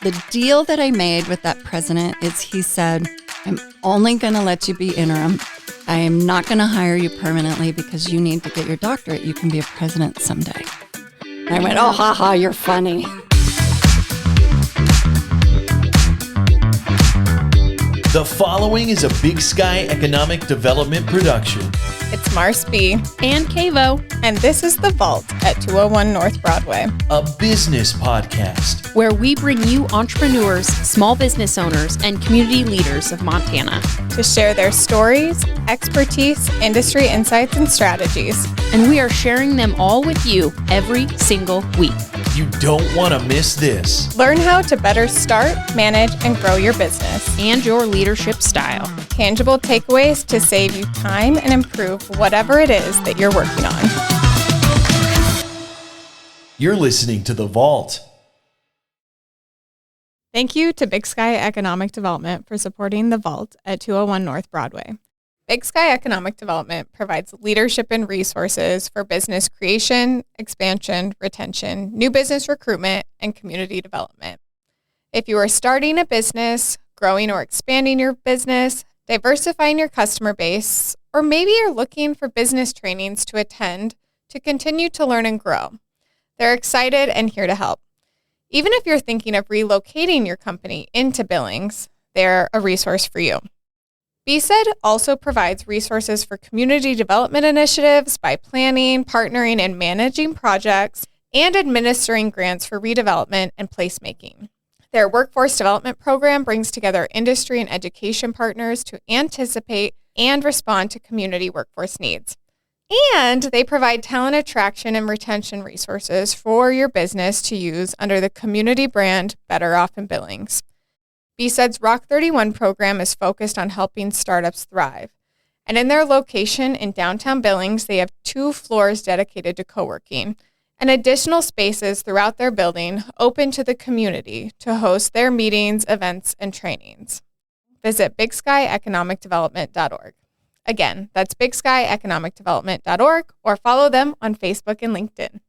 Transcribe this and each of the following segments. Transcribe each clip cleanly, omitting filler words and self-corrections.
the deal that I made with that president is he said, I'm only going to let you be interim. I am not going to hire you permanently because you need to get your doctorate. You can be a president someday. And I went, oh, ha, you're funny. The following is a Big Sky Economic Development production. It's Mars B. And Kavo. And this is The Vault at 201 North Broadway. A business podcast. Where we bring you entrepreneurs, small business owners, and community leaders of Montana. To share their stories, expertise, industry insights, and strategies. And we are sharing them all with you every single week. You don't want to miss this. Learn how to better start, manage, and grow your business. And your leadership style. Tangible takeaways to save you time and improve whatever it is that you're working on. You're listening to The Vault. Thank you to Big Sky Economic Development for supporting The Vault at 201 North Broadway. Big Sky Economic Development provides leadership and resources for business creation, expansion, retention, new business recruitment, and community development. If you are starting a business, growing or expanding your business, diversifying your customer base, or maybe you're looking for business trainings to attend to continue to learn and grow, they're excited and here to help. Even if you're thinking of relocating your company into Billings, they're a resource for you. BSED also provides resources for community development initiatives by planning, partnering, and managing projects and administering grants for redevelopment and placemaking. Their workforce development program brings together industry and education partners to anticipate and respond to community workforce needs. And they provide talent attraction and retention resources for your business to use under the community brand Better Off in Billings. BSED's Rock 31 program is focused on helping startups thrive. And in their location in downtown Billings, they have 2 floors dedicated to co-working and additional spaces throughout their building open to the community to host their meetings, events, and trainings. Visit bigsky.economicdevelopment.org. Again, that's bigsky.economicdevelopment.org or follow them on Facebook and LinkedIn.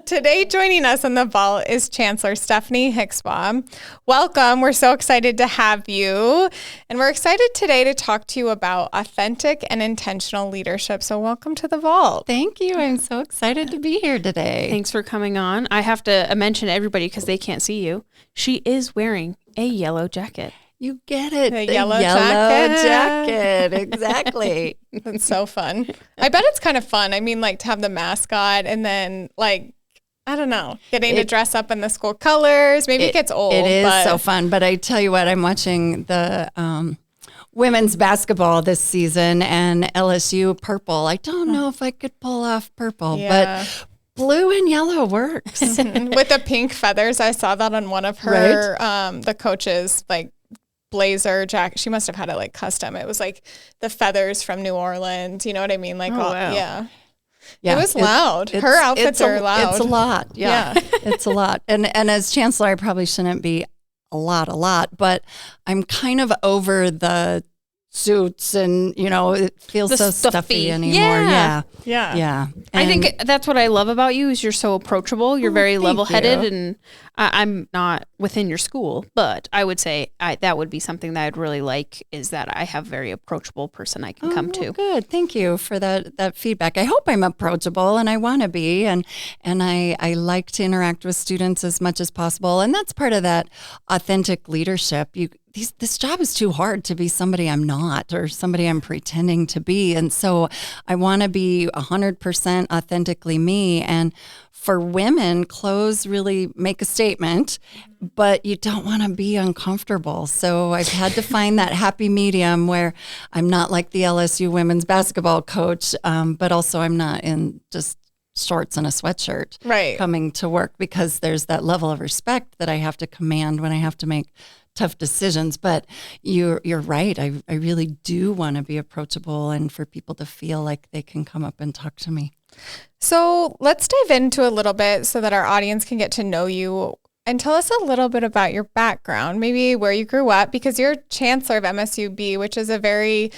Today, joining us in the Vault is Chancellor Stefani Hicswa. Welcome. We're so excited to have you. And we're excited today to talk to you about authentic and intentional leadership. So welcome to the Vault. Thank you. I'm so excited to be here today. Thanks for coming on. I have to mention to everybody because they can't see you. She is wearing a yellow jacket. You get it. The yellow jacket. Exactly. That's so fun. I bet it's kind of fun. I mean, like to have the mascot and then like, I don't know, getting to dress up in the school colors. Maybe it gets old. It is so fun. But I tell you what, I'm watching the women's basketball this season and LSU purple. I don't know if I could pull off purple, but blue and yellow works. With the pink feathers. I saw that on one of her, the coaches, like, blazer jacket. She must have had it like custom. It was like the feathers from New Orleans. You know what I mean? Like, Yeah, it was loud. Her outfits are loud. It's a lot. Yeah. It's a lot. And as Chancellor, I probably shouldn't be a lot, but I'm kind of over the suits and, it feels so stuffy anymore. Yeah. I think that's what I love about you is you're so approachable. You're very level-headed, and I'm not within your school, but I would say that would be something that I'd really like is that I have a very approachable person I can come to. Good. Thank you for that feedback. I hope I'm approachable, and I want to be, and I like to interact with students as much as possible, and that's part of that authentic leadership. This job is too hard to be somebody I'm not or somebody I'm pretending to be. And so I want to be 100% authentically me. And for women, clothes really make a statement, but you don't want to be uncomfortable. So I've had to find that happy medium where I'm not like the LSU women's basketball coach, but also I'm not in just shorts and a sweatshirt coming to work, because there's that level of respect that I have to command when I have to make tough decisions. But you're right. I really do want to be approachable and for people to feel like they can come up and talk to me. So let's dive into a little bit so that our audience can get to know you and tell us a little bit about your background, maybe where you grew up, because you're Chancellor of MSU which is a very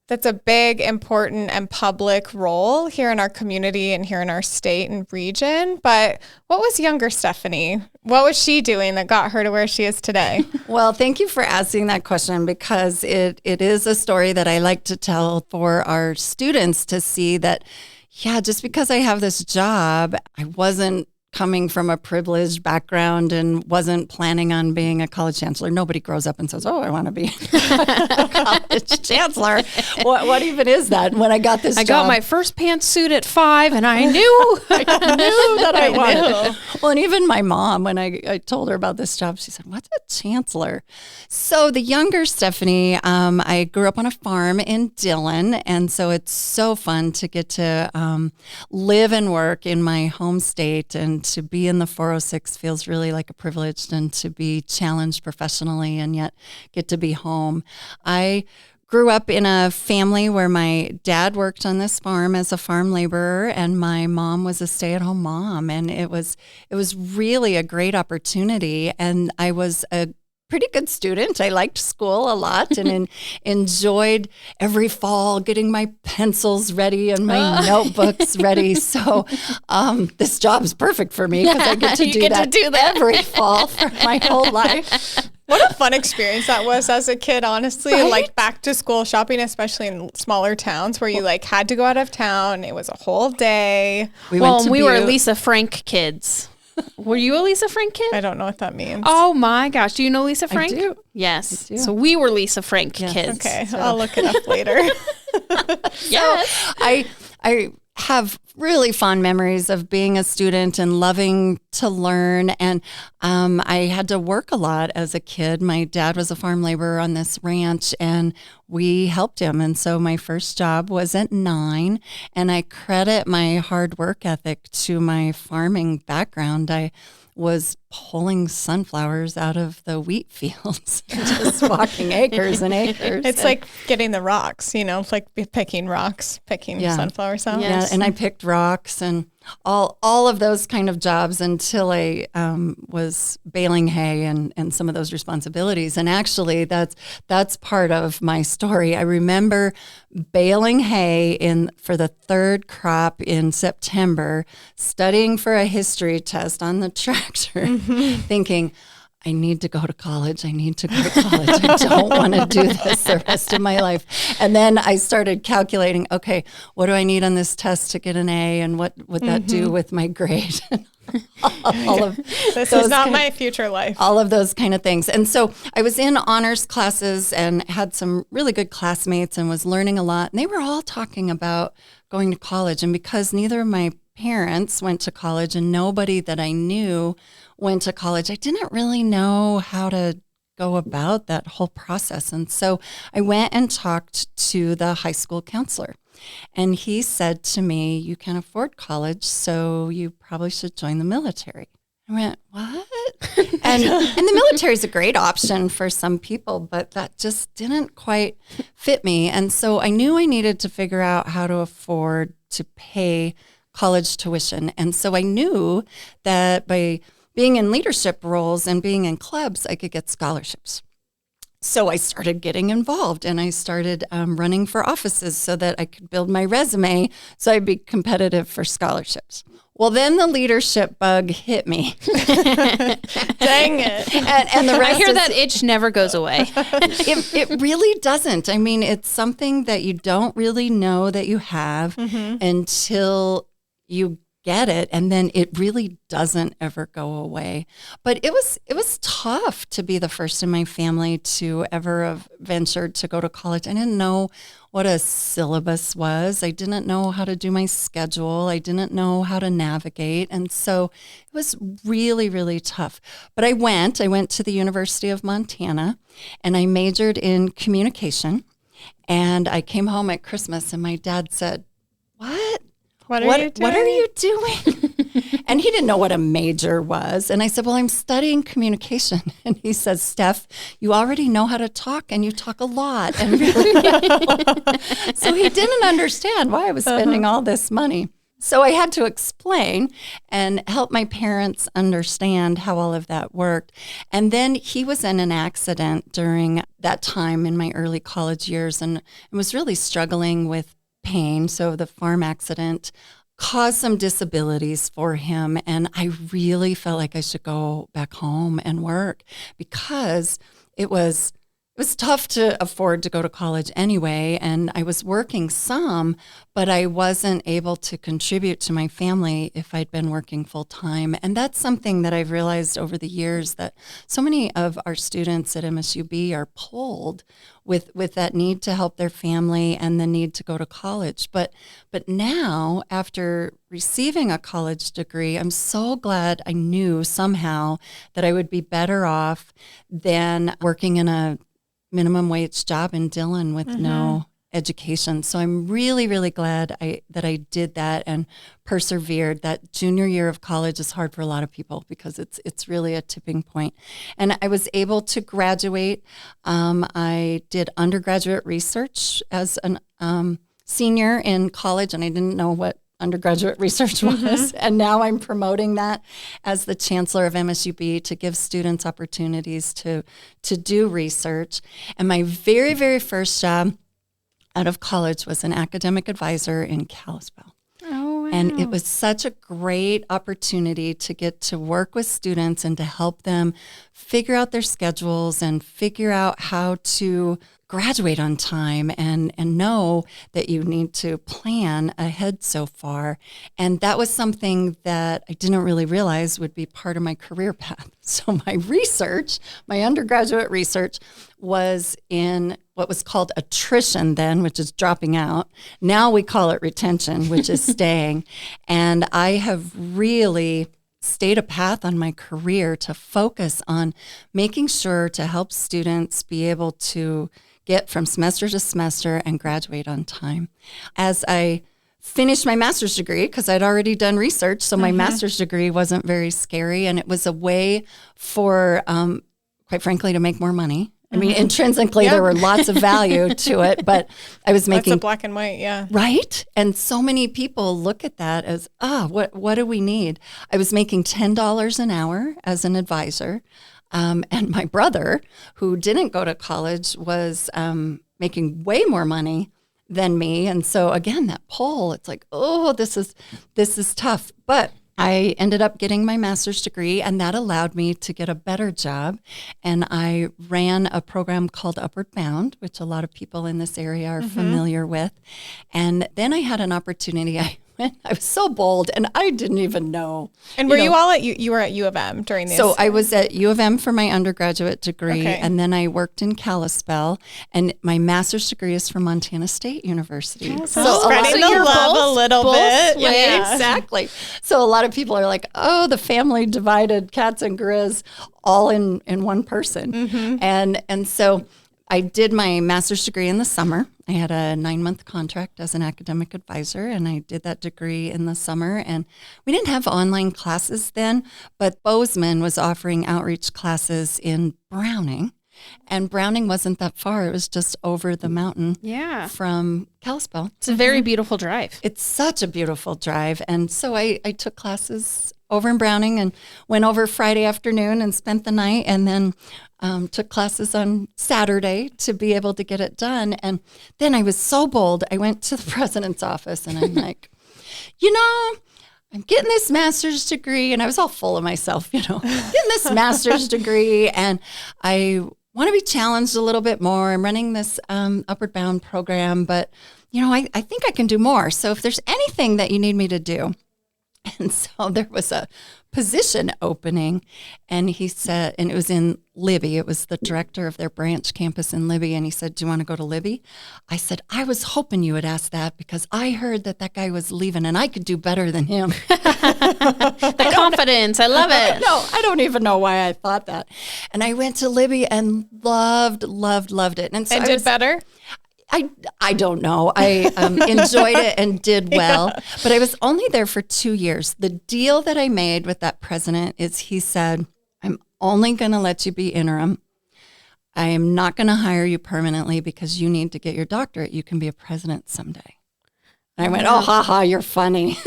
that's a big, important, and public role here in our community and here in our state and region. But what was younger Stefani? What was she doing that got her to where she is today? Well, thank you for asking that question, because it is a story that I like to tell for our students to see that, yeah, just because I have this job, I wasn't coming from a privileged background and wasn't planning on being a college chancellor. Nobody grows up and says, oh, I want to be a college chancellor. What even is that? When I got this job, I got my first pantsuit at 5 and I knew that I wanted it. Well, and even my mom, when I told her about this job, she said, what's a chancellor? So the younger Stefani, I grew up on a farm in Dillon. And so it's so fun to get to live and work in my home state, and to be in the 406 feels really like a privilege, and to be challenged professionally and yet get to be home. I grew up in a family where my dad worked on this farm as a farm laborer, and my mom was a stay-at-home mom. And it was really a great opportunity. And I was a pretty good student. I liked school a lot and enjoyed every fall getting my pencils ready and my notebooks ready. So this job's perfect for me, because I get to do that every fall for my whole life. What a fun experience that was as a kid, honestly. Right? Like back to school shopping, especially in smaller towns where you like had to go out of town. It was a whole day. We were Lisa Frank kids. Were you a Lisa Frank kid? I don't know what that means. Oh my gosh. Do you know Lisa Frank? I do. Yes. I do. So we were Lisa Frank kids. Okay. So. I'll look it up later. Yes. I have really fond memories of being a student and loving to learn. And I had to work a lot as a kid. My dad was a farm laborer on this ranch, and we helped him. And so my first job was at 9, and I credit my hard work ethic to my farming background. I was pulling sunflowers out of the wheat fields, just walking acres and acres. It's like getting the rocks, it's like picking rocks, picking sunflowers out. Yeah, and I picked rocks and all of those kind of jobs until I was baling hay and some of those responsibilities. And actually, that's part of my story. I remember baling hay for the third crop in September, studying for a history test on the tractor, thinking, I need to go to college. I don't want to do this the rest of my life. And then I started calculating, okay, what do I need on this test to get an A, and what would that do with my grade? This is not my future life. All of those kind of things. And so I was in honors classes and had some really good classmates and was learning a lot. And they were all talking about going to college. And because neither of my parents went to college and nobody that I knew went to college, I didn't really know how to go about that whole process. And so I went and talked to the high school counselor. And he said to me, you can afford college, so you probably should join the military. I went, what? And the military is a great option for some people, but that just didn't quite fit me. And so I knew I needed to figure out how to afford to pay college tuition. And so I knew that by being in leadership roles and being in clubs, I could get scholarships. So I started getting involved, and I started running for offices so that I could build my resume so I'd be competitive for scholarships. Well, then the leadership bug hit me. Dang it. And the rest I hear that itch never goes away. It really doesn't. I mean, it's something that you don't really know that you have until you get it, and then it really doesn't ever go away. But it was tough to be the first in my family to ever have ventured to go to college. I didn't know what a syllabus was. I didn't know how to do my schedule. I didn't know how to navigate. And so it was really, really tough. But I went to the University of Montana, and I majored in communication. And I came home at Christmas, and my dad said, What are you doing? And he didn't know what a major was. And I said, well, I'm studying communication. And he says, Steph, you already know how to talk, and you talk a lot. And really well. So he didn't understand why I was spending all this money. So I had to explain and help my parents understand how all of that worked. And then he was in an accident during that time in my early college years and was really struggling with pain. So the farm accident caused some disabilities for him. And I really felt like I should go back home and work because it was tough to afford to go to college anyway, and I was working some, but I wasn't able to contribute to my family if I'd been working full time. And that's something that I've realized over the years, that so many of our students at MSUB are pulled with that need to help their family and the need to go to college. But now, after receiving a college degree, I'm so glad I knew somehow that I would be better off than working in a minimum wage job in Dillon with no education. So I'm really, really glad that I did that and persevered. That junior year of college is hard for a lot of people because it's really a tipping point. And I was able to graduate. I did undergraduate research as an senior in college, and I didn't know what undergraduate research was. And now I'm promoting that as the Chancellor of MSUB to give students opportunities to do research. And my very, very first job out of college was an academic advisor in Kalispell. Oh, wow. And it was such a great opportunity to get to work with students and to help them figure out their schedules and figure out how to graduate on time and know that you need to plan ahead so far. And that was something that I didn't really realize would be part of my career path. So my undergraduate research was in what was called attrition then, which is dropping out. Now we call it retention, which is staying. And I have really stayed a path on my career to focus on making sure to help students be able to get from semester to semester and graduate on time. As I finished my master's degree, because I'd already done research, so my master's degree wasn't very scary, and it was a way for, quite frankly, to make more money. I mean, intrinsically, there were lots of value to it, but I was making... That's a black and white, yeah. Right? And so many people look at that as, what do we need? I was making $10 an hour as an advisor. And my brother, who didn't go to college, was making way more money than me. And so again, that pull, it's like, oh, this is tough. But I ended up getting my master's degree, and that allowed me to get a better job. And I ran a program called Upward Bound, which a lot of people in this area are familiar with. And then I had an opportunity. I was so bold, and I didn't even know. And were you all at you were at U of M during this? So I was at U of M for my undergraduate degree, and then I worked in Kalispell, and my master's degree is from Montana State University. Oh, so spreading the love a little bit. Yeah, exactly. So a lot of people are like, oh, the family divided cats and grizz all in one person. And so I did my master's degree in the summer. I had a 9-month contract as an academic advisor, and I did that degree in the summer. And we didn't have online classes then, but Bozeman was offering outreach classes in Browning. And Browning wasn't that far. It was just over the mountain from Kalispell. It's a very beautiful drive. It's such a beautiful drive. And so I took classes over in Browning and went over Friday afternoon and spent the night, and then took classes on Saturday to be able to get it done. And then I was so bold. I went to the president's office and I'm like, I'm getting this master's degree. And I was all full of myself, getting this master's degree. And I want to be challenged a little bit more. I'm running this Upward Bound program, but, I think I can do more. So if there's anything that you need me to do. And so there was a position opening, and he said, and it was in Libby. It was the director of their branch campus in Libby. And he said, do you want to go to Libby? I said, I was hoping you would ask that because I heard that guy was leaving and I could do better than him. The confidence. I love it. No, I don't even know why I thought that. And I went to Libby and loved it. And so and did better? I don't know. I enjoyed it and did well, but I was only there for 2 years. The deal that I made with that president is he said, I'm only going to let you be interim. I am not going to hire you permanently because you need to get your doctorate. You can be a president someday. And I went, oh, you're funny.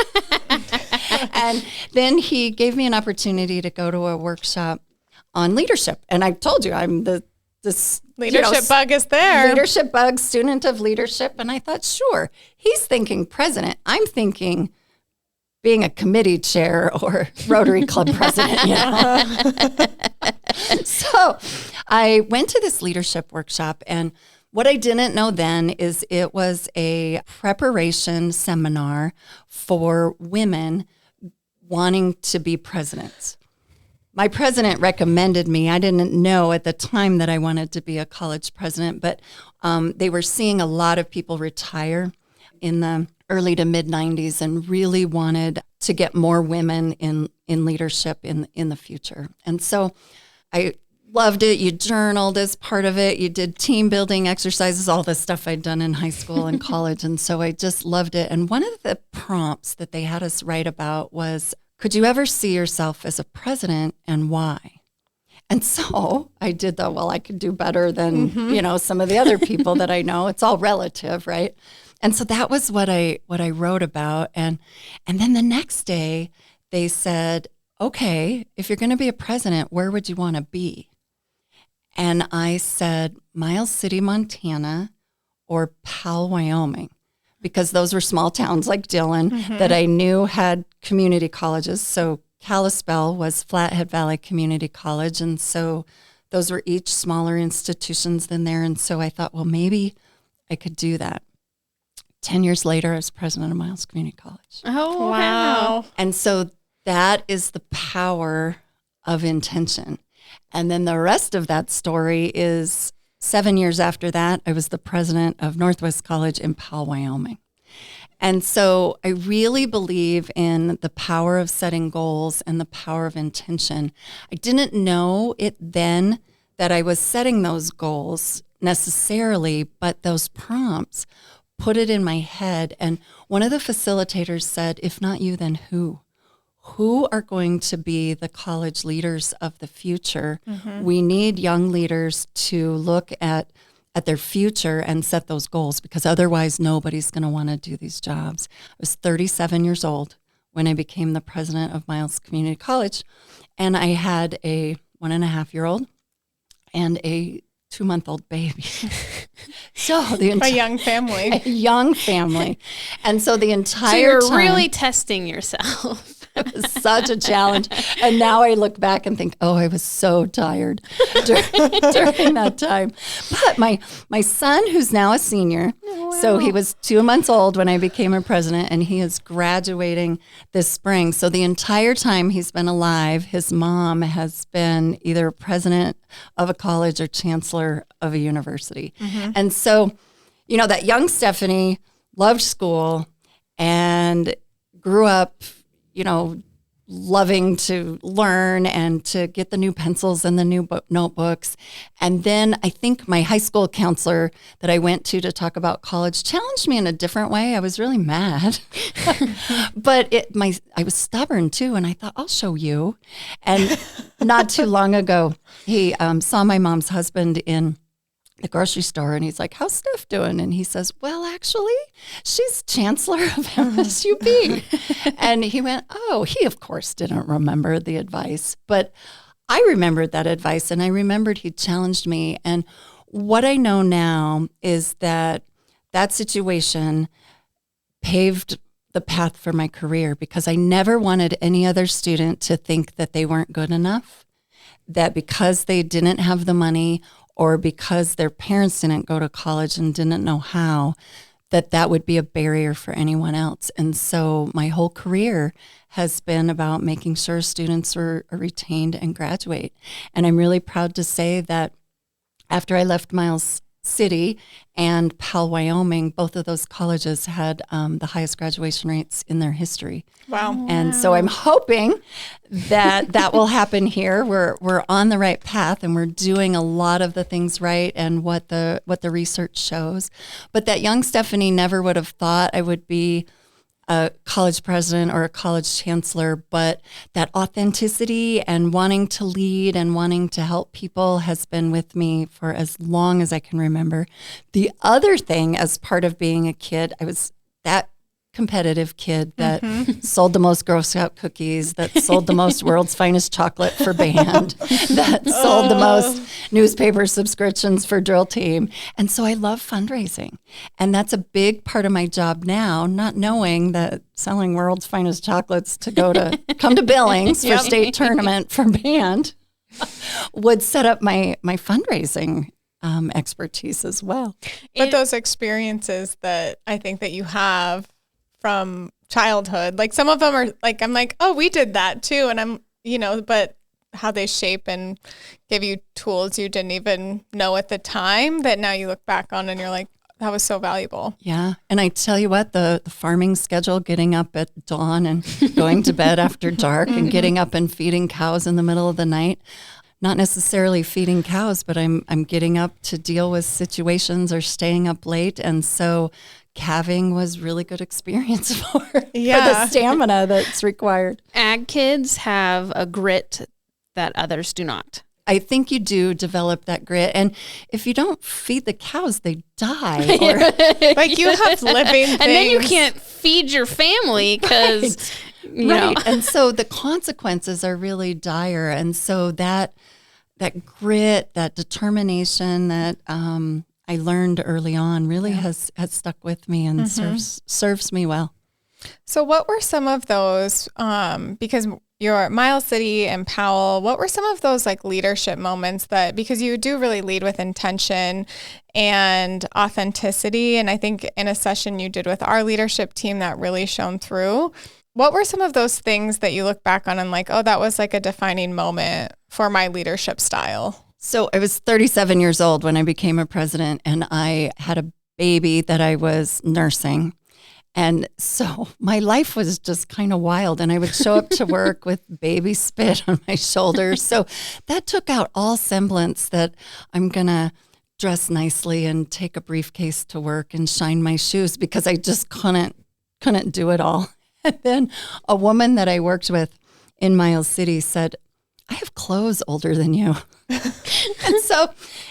And then he gave me an opportunity to go to a workshop on leadership. And I told you, I'm this Leadership bug is there. Leadership bug, student of leadership. And I thought, sure, he's thinking president. I'm thinking being a committee chair or Rotary Club president. So I went to this leadership workshop, and what I didn't know then is it was a preparation seminar for women wanting to be presidents. My president recommended me. I didn't know at the time that I wanted to be a college president, but they were seeing a lot of people retire in the early to mid 90s and really wanted to get more women in leadership in the future. And so I loved it. You journaled as part of it. You did team building exercises, all the stuff I'd done in high school and college. And so I just loved it. And one of the prompts that they had us write about was, could you ever see yourself as a president and why? And so I did that. Well, I could do better than, some of the other people that I know. It's all relative, right? And so that was what I wrote about. And then the next day they said, okay, if you're going to be a president, where would you want to be? And I said, Miles City, Montana, or Powell, Wyoming, because those were small towns like Dillon that I knew had community colleges. So Kalispell was Flathead Valley Community College. And so those were each smaller institutions than there. And so I thought, well, maybe I could do that. 10 years later, I was president of Miles Community College. Oh, wow. And so that is the power of intention. And then the rest of that story is 7 years after that, I was the president of Northwest College in Powell, Wyoming. And so I really believe in the power of setting goals and the power of intention. I didn't know it then that I was setting those goals necessarily, but those prompts put it in my head. And one of the facilitators said, if not you, then who? Who are going to be the college leaders of the future? We need young leaders to look at their future and set those goals, because otherwise nobody's going to want to do these jobs. I was 37 years old when I became the president of Miles Community College, and I had a 1.5-year-old and a 2-month-old baby. So a young family. A young family. And so the entire So you're time, really testing yourself. it was such a challenge. And now I look back and think, oh, I was so tired during that time. But my son, who's now a senior, so he was 2 months old when I became a president, and he is graduating this spring. So the entire time he's been alive, his mom has been either president of a college or chancellor of a university. And so, that young Stephanie loved school and grew up, loving to learn and to get the new pencils and the new notebooks. And then I think my high school counselor that I went to talk about college challenged me in a different way. I was really mad, but I was stubborn too. And I thought, I'll show you. And not too long ago, he saw my mom's husband in the grocery store, and he's like, how's Steph doing? And he says, well, actually, she's Chancellor of MSU. And he went, oh, he of course didn't remember the advice, but I remembered that advice, and I remembered he challenged me. And what I know now is that situation paved the path for my career, because I never wanted any other student to think that they weren't good enough, that because they didn't have the money or because their parents didn't go to college and didn't know how, that would be a barrier for anyone else. And so my whole career has been about making sure students are retained and graduate. And I'm really proud to say that after I left Miles City and Powell, Wyoming, both of those colleges had the highest graduation rates in their history. Wow. And so I'm hoping that will happen here. We're on the right path, and we're doing a lot of the things right and what the research shows. But that young Stephanie never would have thought I would be a college president or a college chancellor, but that authenticity and wanting to lead and wanting to help people has been with me for as long as I can remember. The other thing, as part of being a kid, I was that competitive kid that sold the most Girl Scout cookies, that sold the most World's Finest chocolate for band, that sold the most newspaper subscriptions for drill team. And so I love fundraising. And that's a big part of my job now, not knowing that selling World's Finest chocolates to come to Billings for state tournament for band would set up my fundraising expertise as well. But those experiences that I think that you have from childhood, like some of them are like, I'm like, oh, we did that too. And I'm, but how they shape and give you tools you didn't even know at the time that now you look back on and you're like, that was so valuable. Yeah. And I tell you what, the farming schedule, getting up at dawn and going to bed after dark and getting up and feeding cows in the middle of the night, not necessarily feeding cows, but I'm getting up to deal with situations or staying up late. And so calving was really good experience for the stamina that's required. Ag kids have a grit that others do not. I think you do develop that grit. And if you don't feed the cows, they die. Like you have living things. And then you can't feed your family because, right. And so the consequences are really dire. And so that grit, that determination that I learned early on really has stuck with me and serves me well. So what were some of those, because you're at Miles City and Powell, what were some of those like leadership moments that, because you do really lead with intention and authenticity, and I think in a session you did with our leadership team that really shone through. What were some of those things that you look back on and like, oh, that was like a defining moment for my leadership style? So I was 37 years old when I became a president, and I had a baby that I was nursing. And so my life was just kind of wild, and I would show up to work with baby spit on my shoulders. So that took out all semblance that I'm going to dress nicely and take a briefcase to work and shine my shoes, because I just couldn't do it all. And then a woman that I worked with in Miles City said, I have clothes older than you. And so,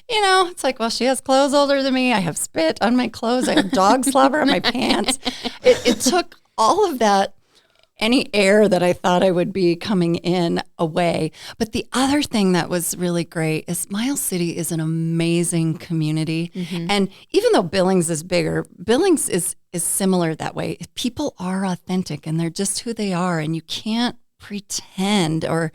it's like, well, she has clothes older than me. I have spit on my clothes. I have dog slobber on my pants. It took all of that, any air that I thought I would be coming in away. But the other thing that was really great is Miles City is an amazing community. And even though Billings is bigger, Billings is similar that way. People are authentic and they're just who they are. And you can't pretend or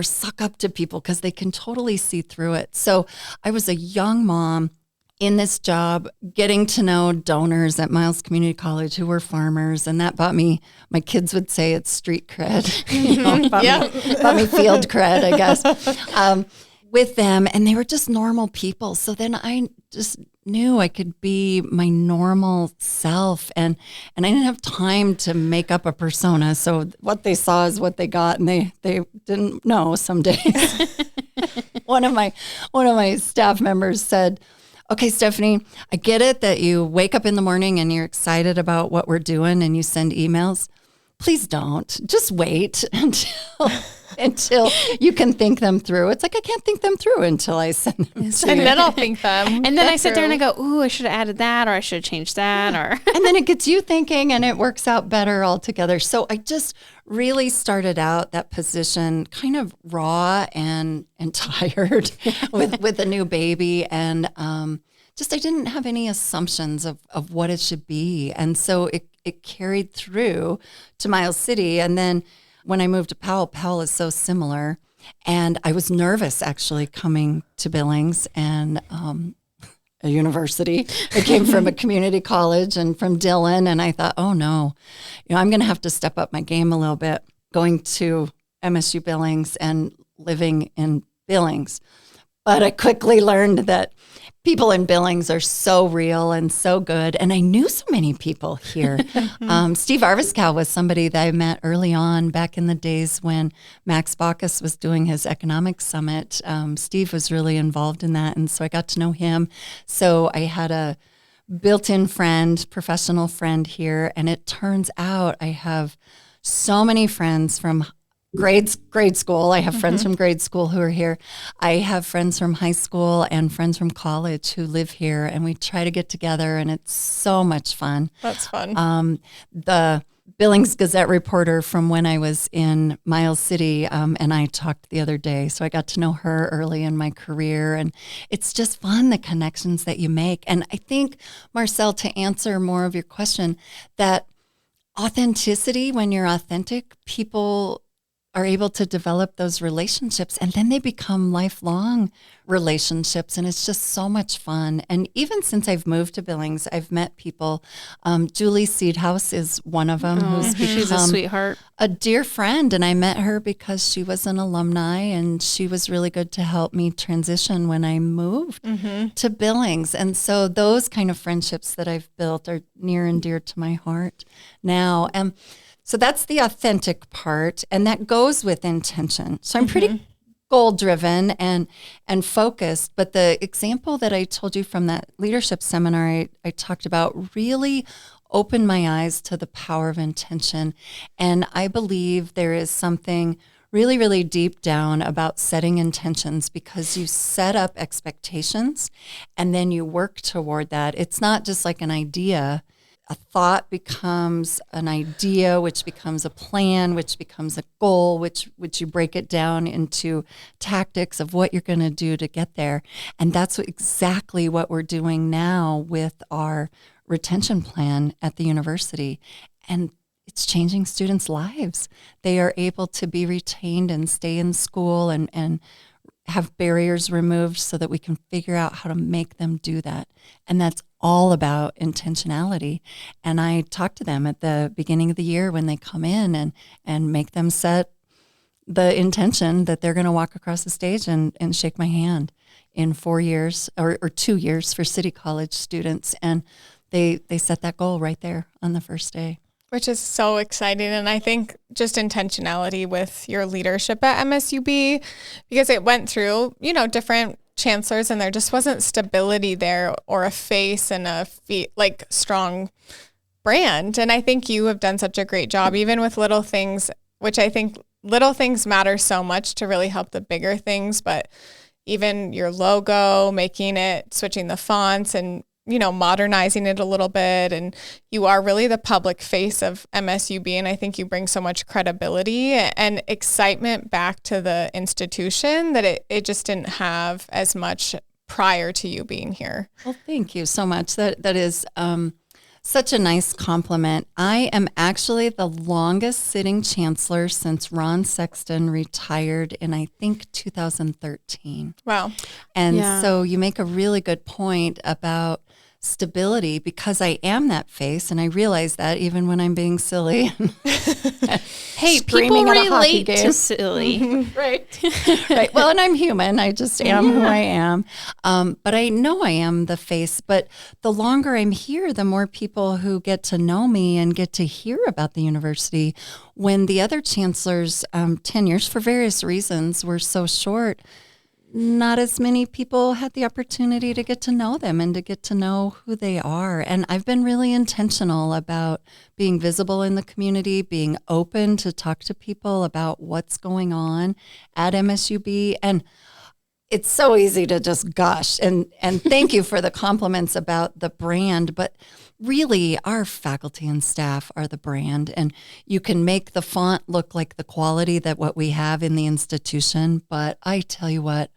suck up to people because they can totally see through it. So I was a young mom in this job, getting to know donors at Miles Community College who were farmers, and that bought me, my kids would say it's street cred, bought me field cred, I guess, with them, and they were just normal people. So then I just knew I could be my normal self, and I didn't have time to make up a persona. So what they saw is what they got, and they didn't know some days. One of my staff members said, okay, Stephanie, I get it that you wake up in the morning and you're excited about what we're doing and you send emails. Please don't. Just wait until you can think them through. It's like, I can't think them through until I send them through. And then I'll think them. And then I sit there and I go, ooh, I should have added that, or I should have changed that. Or And then it gets you thinking and it works out better altogether. So I just really started out that position kind of raw and tired with a new baby. And just I didn't have any assumptions of what it should be. And so it carried through to Miles City. And then when I moved to Powell is so similar. And I was nervous actually coming to Billings and a university. I came from a community college and from Dillon. And I thought, oh no, I'm going to have to step up my game a little bit going to MSU Billings and living in Billings. But I quickly learned that people in Billings are so real and so good. And I knew so many people here. Steve Arviskow was somebody that I met early on back in the days when Max Baucus was doing his economic summit. Steve was really involved in that. And so I got to know him. So I had a built-in friend, professional friend here. And it turns out I have so many friends from grade school. I have friends from grade school who are here. I have friends from high school and friends from college who live here, and we try to get together, and it's so much fun. That's fun. The Billings Gazette reporter from when I was in Miles City, and I talked the other day, so I got to know her early in my career, and it's just fun, the connections that you make. And I think, Marcel, to answer more of your question, that authenticity, when you're authentic, people are able to develop those relationships, and then they become lifelong relationships, and it's just so much fun. And even since I've moved to Billings, I've met people. Julie Seedhouse is one of them, who's she's a become sweetheart, a dear friend, and I met her because she was an alumni, and she was really good to help me transition when I moved to Billings. And so those kind of friendships that I've built are near and dear to my heart now. So that's the authentic part, and that goes with intention. So I'm pretty goal-driven and focused, but the example that I told you from that leadership seminar I talked about really opened my eyes to the power of intention. And I believe there is something really, really deep down about setting intentions, because you set up expectations and then you work toward that. It's not just like an idea. A thought becomes an idea, which becomes a plan, which becomes a goal, which you break it down into tactics of what you're going to do to get there. And that's exactly what we're doing now with our retention plan at the university. And it's changing students' lives. They are able to be retained and stay in school and have barriers removed so that we can figure out how to make them do that. And that's all about intentionality. And I talk to them at the beginning of the year when they come in and make them set the intention that they're going to walk across the stage and shake my hand in 4 years or 2 years for City College students. And they set that goal right there on the first day. Which is so exciting. And I think just intentionality with your leadership at MSUB, because it went through, different chancellors, and there just wasn't stability there or a face and a strong brand. And I think you have done such a great job, even with little things, which I think little things matter so much to really help the bigger things. But even your logo, switching the fonts and modernizing it a little bit. And you are really the public face of MSUB. And I think you bring so much credibility and excitement back to the institution that it just didn't have as much prior to you being here. Well, thank you so much. That is such a nice compliment. I am actually the longest sitting chancellor since Ron Sexton retired in, I think, 2013. Wow. And so you make a really good point about stability, because I am that face, and I realize that even when I'm being silly. Hey, people relate to silly. Right. Right. Well, and I'm human. I just am who I am. But I know I am the face. But the longer I'm here, the more people who get to know me and get to hear about the university. When the other chancellors' tenures, for various reasons, were so short, not as many people had the opportunity to get to know them and to get to know who they are. And I've been really intentional about being visible in the community, being open to talk to people about what's going on at MSUB. And it's so easy to just gush. And thank you for the compliments about the brand. But really, our faculty and staff are the brand. And you can make the font look like the quality that what we have in the institution. But I tell you what,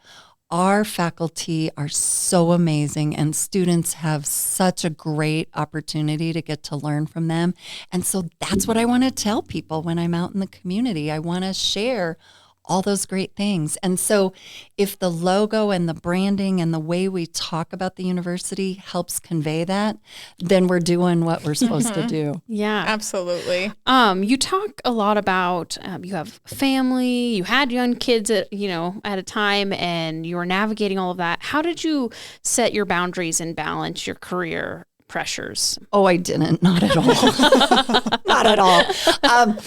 our faculty are so amazing, and students have such a great opportunity to get to learn from them. And so that's what I want to tell people when I'm out in the community. I want to share all those great things. And so if the logo and the branding and the way we talk about the university helps convey that, then we're doing what we're supposed to do. Yeah, absolutely. You talk a lot about you have family, you had young kids at a time, and you were navigating all of that. How did you set your boundaries and balance your career pressures? Oh, I didn't. Not at all. Not at all.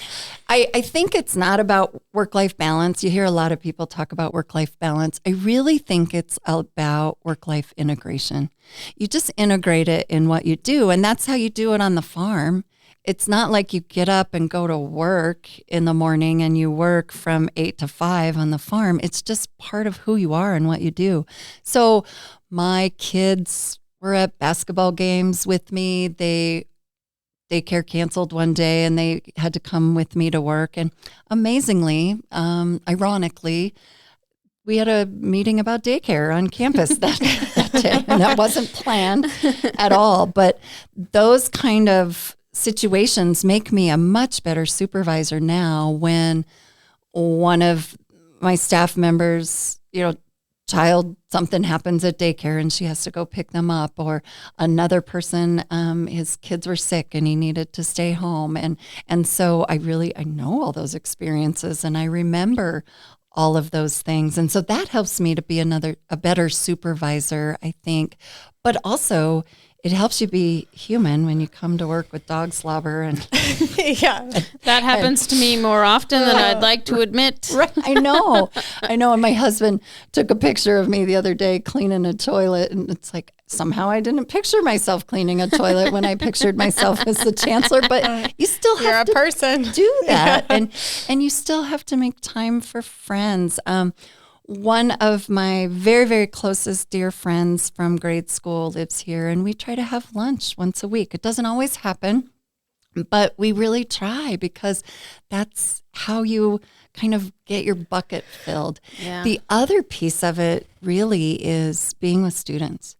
I think it's not about work-life balance. You hear a lot of people talk about work-life balance. I really think it's about work-life integration. You just integrate it in what you do, and that's how you do it on the farm. it's not like you get up and go to work in the morning and you work from 8 to 5 on the farm. It's just part of who you are and what you do. So my kids were at basketball games with me. Daycare canceled one day and they had to come with me to work. And amazingly, ironically, we had a meeting about daycare on campus that day, and that wasn't planned at all. But those kind of situations make me a much better supervisor now when one of my staff members, something happens at daycare and she has to go pick them up, or another person, his kids were sick and he needed to stay home. And so I know all those experiences and I remember all of those things. And so that helps me to be a better supervisor, I think. But also it helps you be human when you come to work with dog slobber and that happens to me more often than I'd like to admit. Right, I know. And my husband took a picture of me the other day cleaning a toilet, and it's like somehow I didn't picture myself cleaning a toilet when I pictured myself as the chancellor. But you still have to do that, and you still have to make time for friends. One of my very, very closest dear friends from grade school lives here, and we try to have lunch once a week. It doesn't always happen, but we really try because that's how you kind of get your bucket filled. Yeah. The other piece of it really is being with students.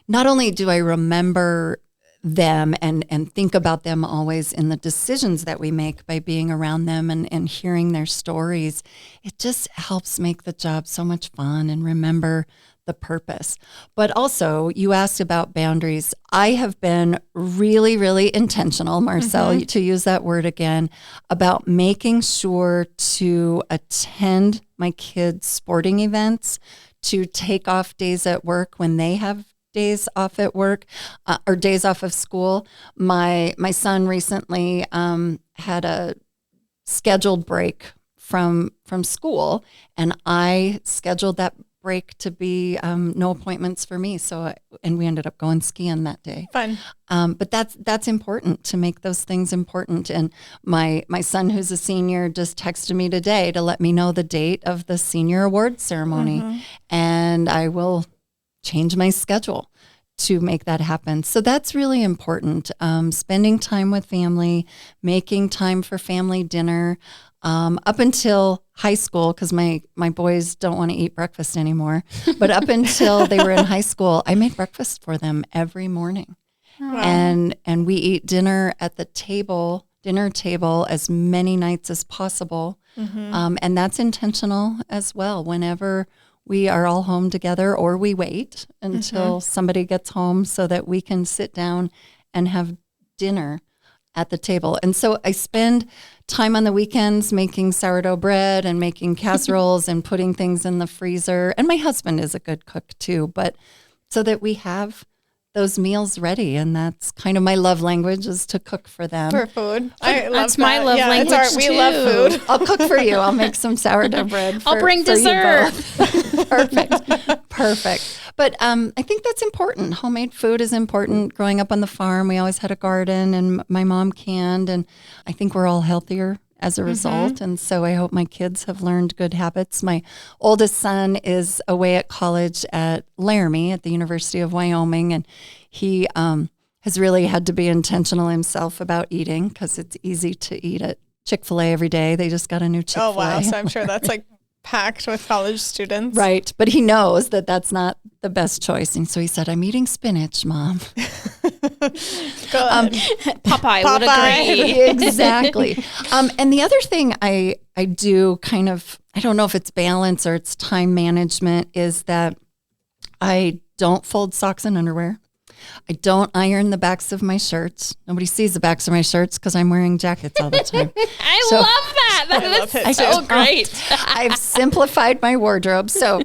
Not only do I remember them and think about them always in the decisions that we make by being around them and hearing their stories, it just helps make the job so much fun and remember the purpose. But also, you asked about boundaries. I have been really, really intentional, Marcelle, to use that word again, about making sure to attend my kids' sporting events, to take off days at work when they have days off at work or days off of school. My son recently had a scheduled break from school, and I scheduled that break to be no appointments for me. And we ended up going skiing that day. Fun. But that's important, to make those things important. And my son, who's a senior, just texted me today to let me know the date of the senior award ceremony, and I will change my schedule to make that happen. So that's really important. Spending time with family, making time for family dinner. Up until high school, because my boys don't want to eat breakfast anymore, but up until they were in high school, I made breakfast for them every morning. Wow. And we eat dinner at the dinner table as many nights as possible. And that's intentional as well. Whenever we are all home together, or we wait until somebody gets home so that we can sit down and have dinner at the table. And so I spend time on the weekends making sourdough bread and making casseroles and putting things in the freezer. And my husband is a good cook too, but so that we have those meals ready. And that's kind of my love language, is to cook for them. For food. I love that's my love language too. We love food. I'll cook for you. I'll make some sourdough bread. I'll bring dessert. Perfect. But I think that's important. Homemade food is important. Growing up on the farm, we always had a garden, and my mom canned, and I think we're all healthier as a result. And so I hope my kids have learned good habits. My oldest son is away at college at Laramie at the University of Wyoming, and he has really had to be intentional himself about eating, because it's easy to eat at Chick-fil-A every day. They just got a new Chick-fil-A. Oh, wow. So I'm sure that's like packed with college students. Right. But he knows that that's not the best choice. And so he said, I'm eating spinach, Mom. Popeye would agree. Exactly. And the other thing I do kind of, I don't know if it's balance or it's time management, is that I don't fold socks and underwear. I don't iron the backs of my shirts. Nobody sees the backs of my shirts because I'm wearing jackets all the time. I love that. That is so great. I've simplified my wardrobe. So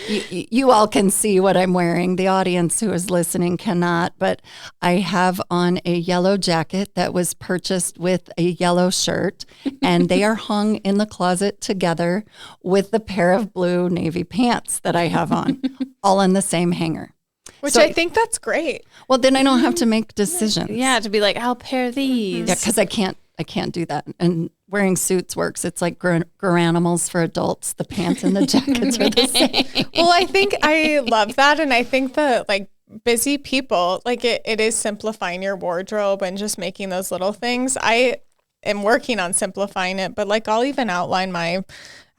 you all can see what I'm wearing. The audience who is listening cannot. But I have on a yellow jacket that was purchased with a yellow shirt. And they are hung in the closet together with the pair of blue navy pants that I have on, all in the same hanger. Which I think that's great. Well, then I don't have to make decisions. Yeah, to be like, I'll pair these. Yeah, because I can't do that. And wearing suits works. It's like animals for adults. The pants and the jackets are the same. Well, I think I love that. And I think that like busy people, like it is simplifying your wardrobe and just making those little things. I am working on simplifying it, but like I'll even outline my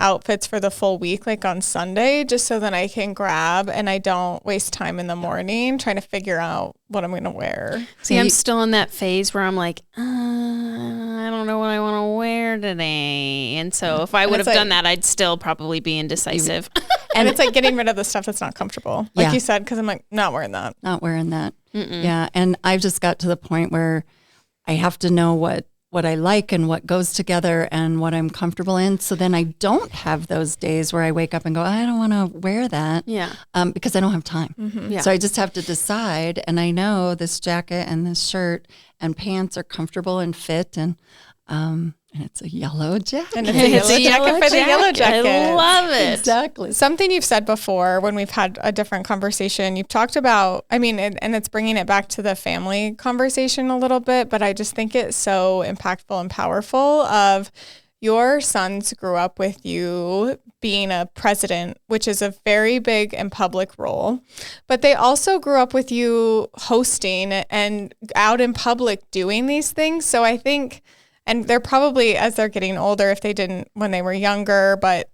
outfits for the full week, like on Sunday, just so that I can grab and I don't waste time in the morning trying to figure out what I'm going to wear. See, I'm still in that phase where I'm like, I don't know what I want to wear today. And so if I would have done that, I'd still probably be indecisive. And it's like getting rid of the stuff that's not comfortable, like Yeah. you said, because I'm like, not wearing that. Not wearing that. Yeah. And I've just got to the point where I have to know what I like and what goes together and what I'm comfortable in. So then I don't have those days where I wake up and go, I don't want to wear that. Yeah. Because I don't have time. Yeah. So I just have to decide. And I know this jacket and this shirt and pants are comfortable and fit. And it's a yellow jacket. And it's a yellow jacket for the yellow jacket. I love it. Exactly. Something you've said before when we've had a different conversation, you've talked about, I mean, and it's bringing it back to the family conversation a little bit, but I just think it's so impactful and powerful of your sons grew up with you being a president, which is a very big and public role, but they also grew up with you hosting and out in public doing these things. So I think, and they're probably, as they're getting older, if they didn't when they were younger, but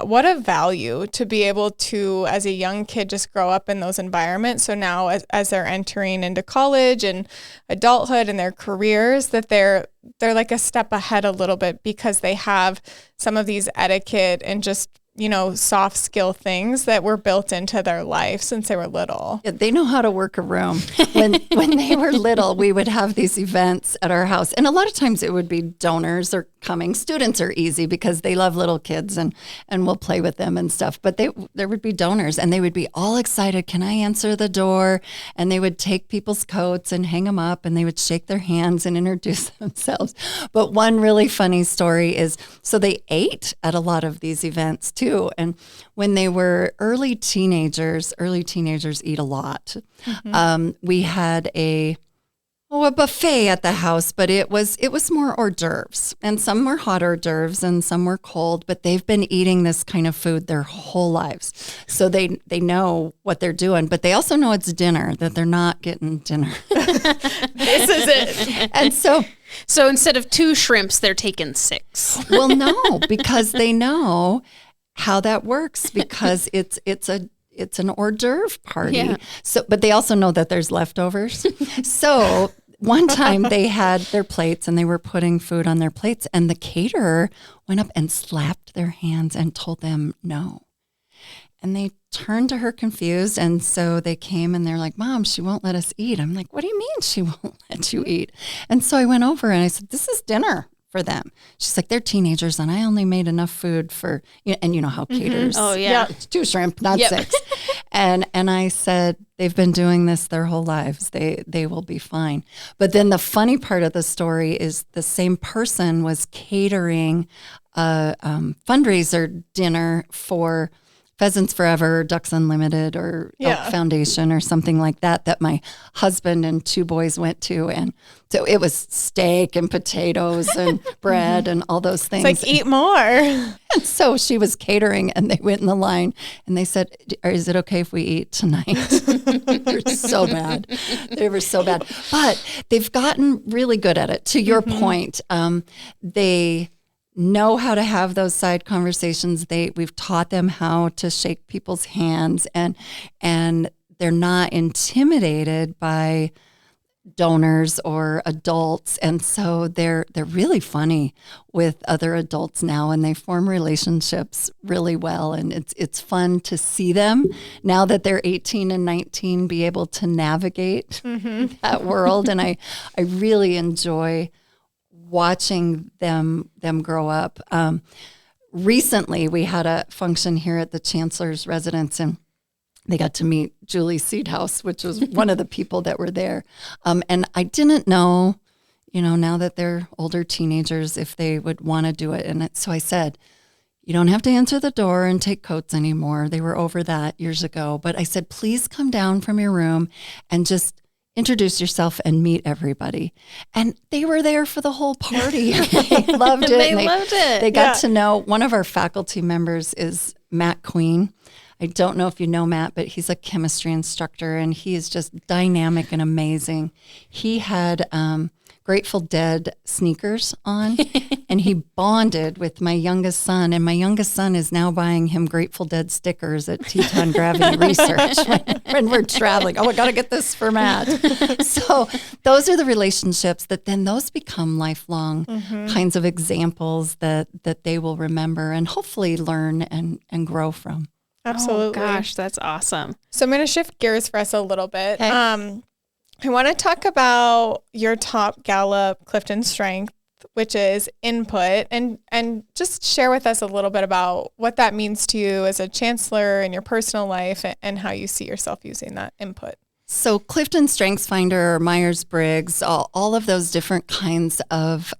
what a value to be able to, as a young kid, just grow up in those environments. So now as they're entering into college and adulthood and their careers, that they're like a step ahead a little bit because they have some of these etiquette and just, you know, soft skill things that were built into their life since they were little. Yeah, they know how to work a room. When they were little, we would have these events at our house. And a lot of times it would be donors or coming. Students are easy because they love little kids and we'll play with them and stuff. But there would be donors and they would be all excited. Can I answer the door? And they would take people's coats and hang them up and they would shake their hands and introduce themselves. But one really funny story is, so they ate at a lot of these events too. And when they were early teenagers eat a lot. We had a buffet at the house, but it was more hors d'oeuvres, and some were hot hors d'oeuvres and some were cold, but they've been eating this kind of food their whole lives. So they know what they're doing, but they also know it's dinner, that they're not getting dinner. This is it. And so instead of 2 shrimps, they're taking 6. well, no, because they know how that works, because it's an hors d'oeuvre party. Yeah. So, but they also know that there's leftovers. So one time they had their plates and they were putting food on their plates, and the caterer went up and slapped their hands and told them no. And they turned to her confused. And so they came and they're like, Mom, she won't let us eat. I'm like, what do you mean she won't let you eat? And so I went over and I said, this is dinner for them. She's like, they're teenagers and I only made enough food for, and you know how caterers. Oh, yeah. It's 2 shrimp, not 6. And I said, they've been doing this their whole lives. They will be fine. But then the funny part of the story is the same person was catering a fundraiser dinner for Pheasants Forever, Ducks Unlimited, or Elk Foundation, or something like that my husband and 2 boys went to. And so it was steak and potatoes and bread and all those things. It's like, eat more. And so she was catering and they went in the line and they said, is it okay if we eat tonight? They were so bad. They were so bad. But they've gotten really good at it. To your point, they know how to have those side conversations. We've taught them how to shake people's hands, and they're not intimidated by donors or adults, and so they're really funny with other adults now, and they form relationships really well, and it's fun to see them now that they're 18 and 19 be able to navigate that world, and I really enjoy watching them grow up. Recently, we had a function here at the Chancellor's residence, and they got to meet Julie Seedhouse, which was one of the people that were there. And I didn't know, now that they're older teenagers, if they would want to do it. And so I said, you don't have to answer the door and take coats anymore. They were over that years ago. But I said, please come down from your room and just introduce yourself and meet everybody. And they were there for the whole party. They loved it. They loved it. They got to know one of our faculty members is Matt Queen. I don't know if you know Matt, but he's a chemistry instructor and he is just dynamic and amazing. He had Grateful Dead sneakers on and he bonded with my youngest son, and my youngest son is now buying him Grateful Dead stickers at Teton Gravity Research when we're traveling. Oh, I got to get this for Matt. So those are the relationships that then those become lifelong kinds of examples that they will remember and hopefully learn and grow from. Absolutely. Oh, gosh, that's awesome. So I'm going to shift gears for us a little bit. Okay. I want to talk about your top Gallup Clifton strength, which is input, and just share with us a little bit about what that means to you as a chancellor in your personal life and how you see yourself using that input. So Clifton Strengths Finder or Myers-Briggs, all of those different kinds of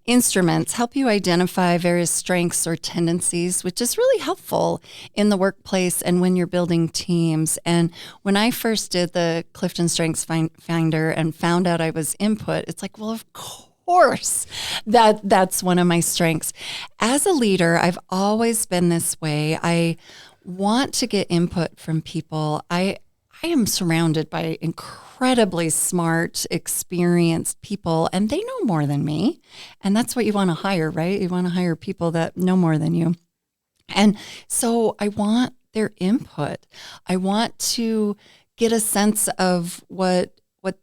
instruments help you identify various strengths or tendencies, which is really helpful in the workplace and when you're building teams. And when I first did the Clifton Strengths Finder and found out I was input, it's like, well, of course, that's one of my strengths. As a leader, I've always been this way. I want to get input from people. I am surrounded by incredibly smart, experienced people, and they know more than me. And that's what you want to hire, right? You want to hire people that know more than you. And so I want their input. I want to get a sense of what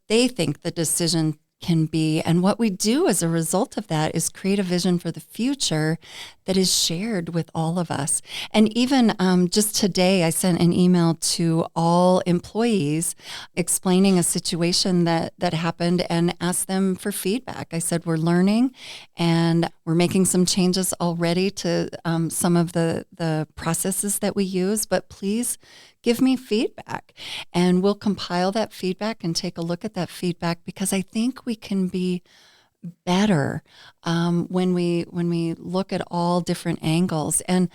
they think the decision can be. And what we do as a result of that is create a vision for the future that is shared with all of us. And even just today, I sent an email to all employees explaining a situation that happened and asked them for feedback. I said, we're learning and we're making some changes already to some of the processes that we use, but please give me feedback, and we'll compile that feedback and take a look at that feedback, because I think we can be better when we look at all different angles. And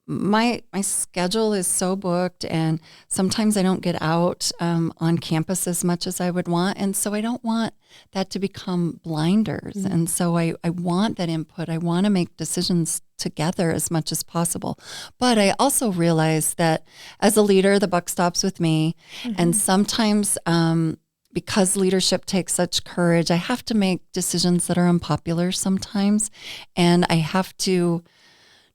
my schedule is so booked, and sometimes I don't get out on campus as much as I would want, and so I don't want that to become blinders. Mm-hmm. And so I want that input. I want to make decisions together as much as possible. But I also realize that as a leader, the buck stops with me, and sometimes because leadership takes such courage, I have to make decisions that are unpopular sometimes, and I have to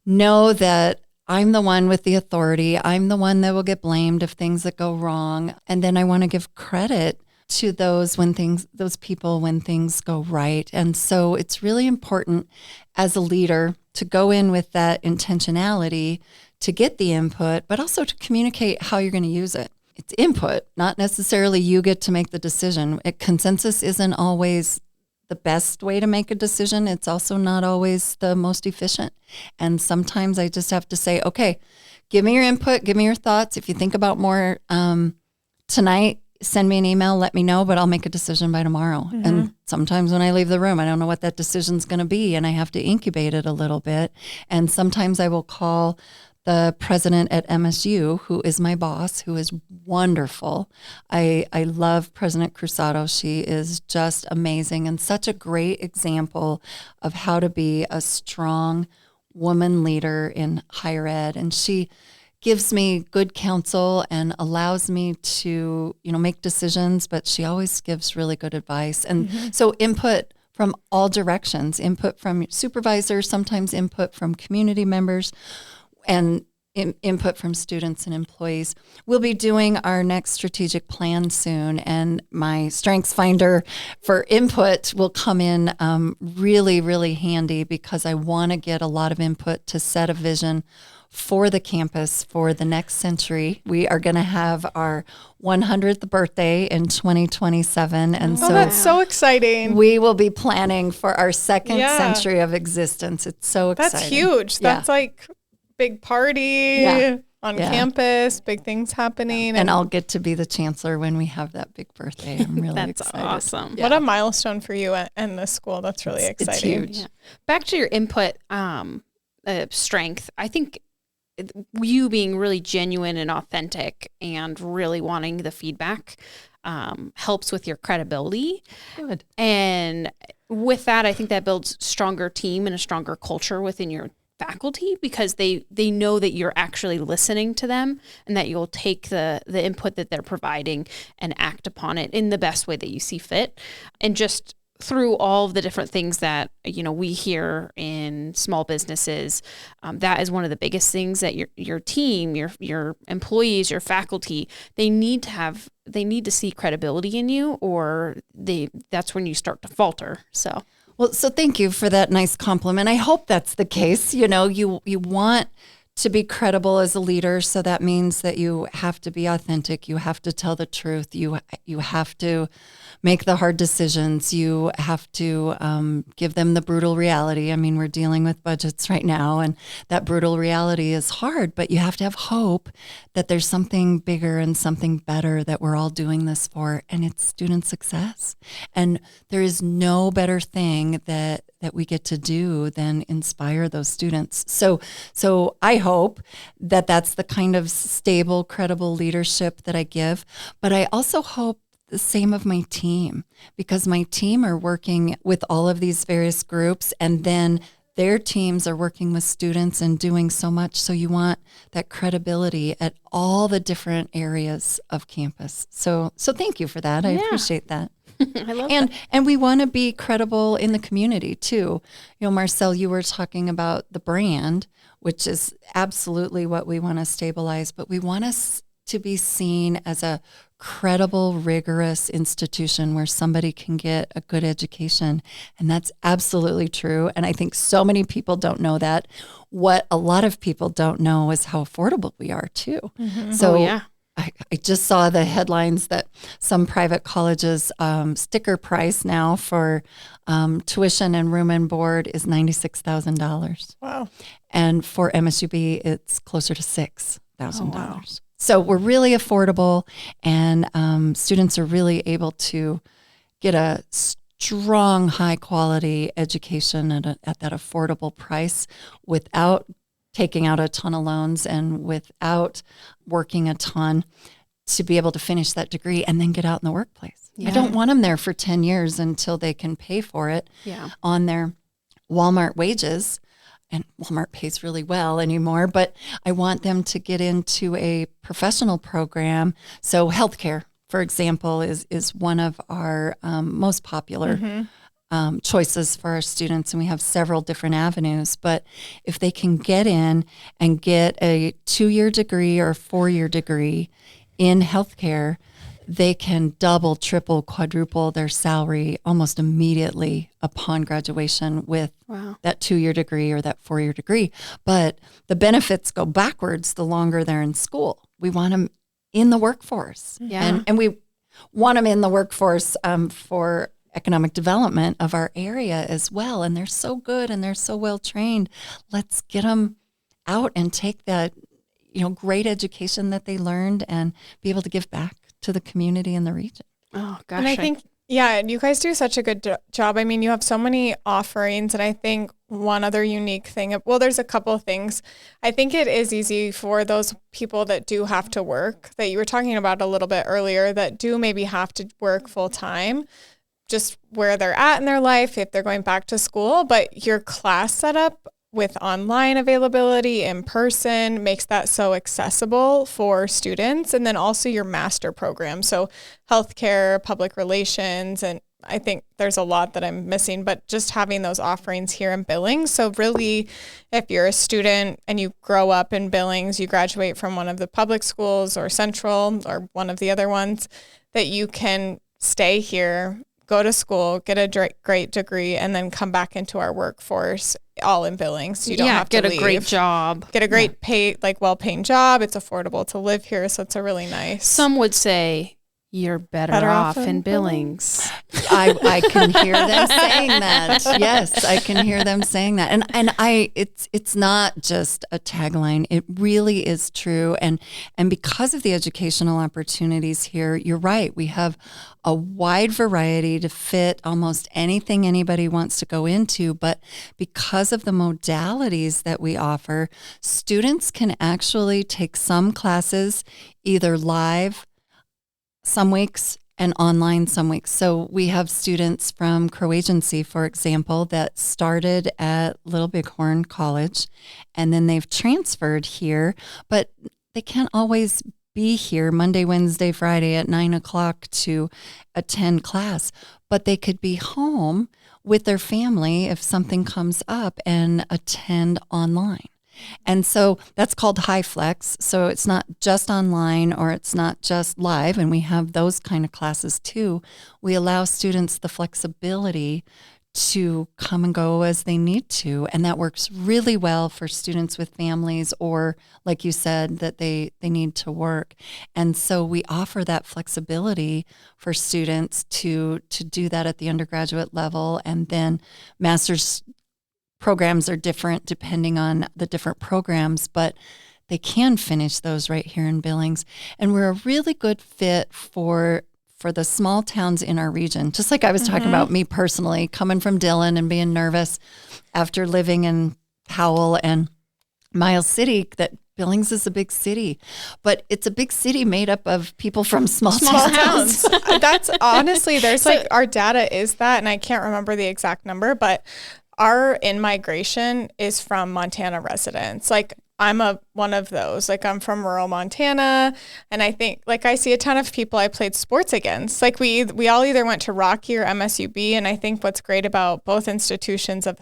know that I'm the one with the authority. I'm the one that will get blamed if things that go wrong. And then I want to give credit to those people when things go right. And so it's really important as a leader to go in with that intentionality to get the input, but also to communicate how you're going to use it. It's input, not necessarily you get to make the decision. Consensus isn't always the best way to make a decision. It's also not always the most efficient. And sometimes I just have to say, okay, give me your input, give me your thoughts. If you think about more tonight, send me an email, let me know, but I'll make a decision by tomorrow. Mm-hmm. And sometimes when I leave the room, I don't know what that decision's going to be, and I have to incubate it a little bit. And sometimes I will call the president at MSU, who is my boss, who is wonderful. I love President Cruzado. She is just amazing and such a great example of how to be a strong woman leader in higher ed. And she gives me good counsel and allows me to, make decisions, but she always gives really good advice. And so input from all directions, input from supervisors, sometimes input from community members, and input from students and employees. We'll be doing our next strategic plan soon, and my Strengths Finder for input will come in really, really handy, because I want to get a lot of input to set a vision for the campus for the next century. We are going to have our 100th birthday in 2027. And so that's so exciting. We will be planning for our second century of existence. It's so exciting. That's huge. That's like big party on campus, big things happening. And I'll get to be the chancellor when we have that big birthday. I'm really That's excited. awesome. Yeah. What a milestone for you and the school. That's really exciting. It's huge. Yeah. Back to your input, strength. I think you being really genuine and authentic and really wanting the feedback helps with your credibility. Good. And with that, I think that builds stronger team and a stronger culture within your faculty, because they know that you're actually listening to them and that you'll take the input that they're providing and act upon it in the best way that you see fit. And just through all of the different things that, we hear in small businesses, that is one of the biggest things that your team, your employees, your faculty, they need to see credibility in you, or that's when you start to falter. So. Well, so thank you for that nice compliment. I hope that's the case. You want to be credible as a leader, so that means that you have to be authentic. You have to tell the truth. You have to make the hard decisions. You have to give them the brutal reality. I mean, we're dealing with budgets right now, and that brutal reality is hard, but you have to have hope that there's something bigger and something better that we're all doing this for, and it's student success. And there is no better thing that we get to do than inspire those students. So I hope that that's the kind of stable, credible leadership that I give, but I also hope the same of my team, because my team are working with all of these various groups, and then their teams are working with students and doing so much. So you want that credibility at all the different areas of campus. So thank you for that. I appreciate that. I love that. And we want to be credible in the community too. Marcel, you were talking about the brand, which is absolutely what we want to stabilize, but we want us to be seen as a credible, rigorous institution where somebody can get a good education. And that's absolutely true. And I think so many people don't know that. What a lot of people don't know is how affordable we are too. Mm-hmm. So I just saw the headlines that some private colleges sticker price now for tuition and room and board is $96,000. Wow. And for MSUB, it's closer to $6,000. Oh, wow. So we're really affordable, and students are really able to get a strong, high-quality education at that affordable price without taking out a ton of loans and without working a ton to be able to finish that degree and then get out in the workplace. Yeah. I don't want them there for 10 years until they can pay for it on their Walmart wages. And Walmart pays really well anymore, but I want them to get into a professional program. So healthcare, for example, is one of our most popular choices for our students, and we have several different avenues. But if they can get in and get a 2-year degree or a 4-year degree in healthcare, they can double, triple, quadruple their salary almost immediately upon graduation with that 2-year degree or that 4-year degree. But the benefits go backwards the longer they're in school. We want them in the workforce. Yeah. And we want them in the workforce for economic development of our area as well. And they're so good and they're so well trained. Let's get them out and take that, great education that they learned and be able to give back to the community and the region. Oh, gosh. And I think, you guys do such a good job. I mean, you have so many offerings, and I think one other unique thing, there's a couple of things. I think it is easy for those people that do have to work, that you were talking about a little bit earlier, that do maybe have to work full time, just where they're at in their life, if they're going back to school. But your class setup with online availability in person makes that so accessible for students. And then also your master program. So healthcare, public relations, and I think there's a lot that I'm missing, but just having those offerings here in Billings. So really, if you're a student and you grow up in Billings, you graduate from one of the public schools or Central or one of the other ones, that you can stay here, go to school, get a great degree, and then come back into our workforce all in Billings. You don't have to get a leave. great job. Get a great well-paying job. It's affordable to live here, so it's a really nice. Some would say You're better off in Billings. I can hear them saying that. Yes, I can hear them saying that. And it's not just a tagline. It really is true. And because of the educational opportunities here, you're right. We have a wide variety to fit almost anything anybody wants to go into. But because of the modalities that we offer, students can actually take some classes either live some weeks and online some weeks. So we have students from Crow Agency, for example, that started at Little Bighorn College, and then they've transferred here, but they can't always be here Monday, Wednesday, Friday at 9:00 to attend class, but they could be home with their family if something comes up and attend online. And so that's called high flex. So it's not just online or it's not just live, and we have those kind of classes too. We allow students the flexibility to come and go as they need to, and that works really well for students with families or, like you said, that they need to work. And so we offer that flexibility for students to do that at the undergraduate level, and then master's programs are different depending on the different programs, but they can finish those right here in Billings. And we're a really good fit for the small towns in our region. Just like I was talking about me personally, coming from Dillon and being nervous after living in Powell and Miles City, that Billings is a big city, but it's a big city made up of people from small towns. That's honestly, there's like, our data is that, and I can't remember the exact number, but our in-migration is from Montana residents. Like, I'm one of those. Like, I'm from rural Montana, and I think, like, I see a ton of people I played sports against. Like, we all either went to Rocky or MSUB, and I think what's great about both institutions of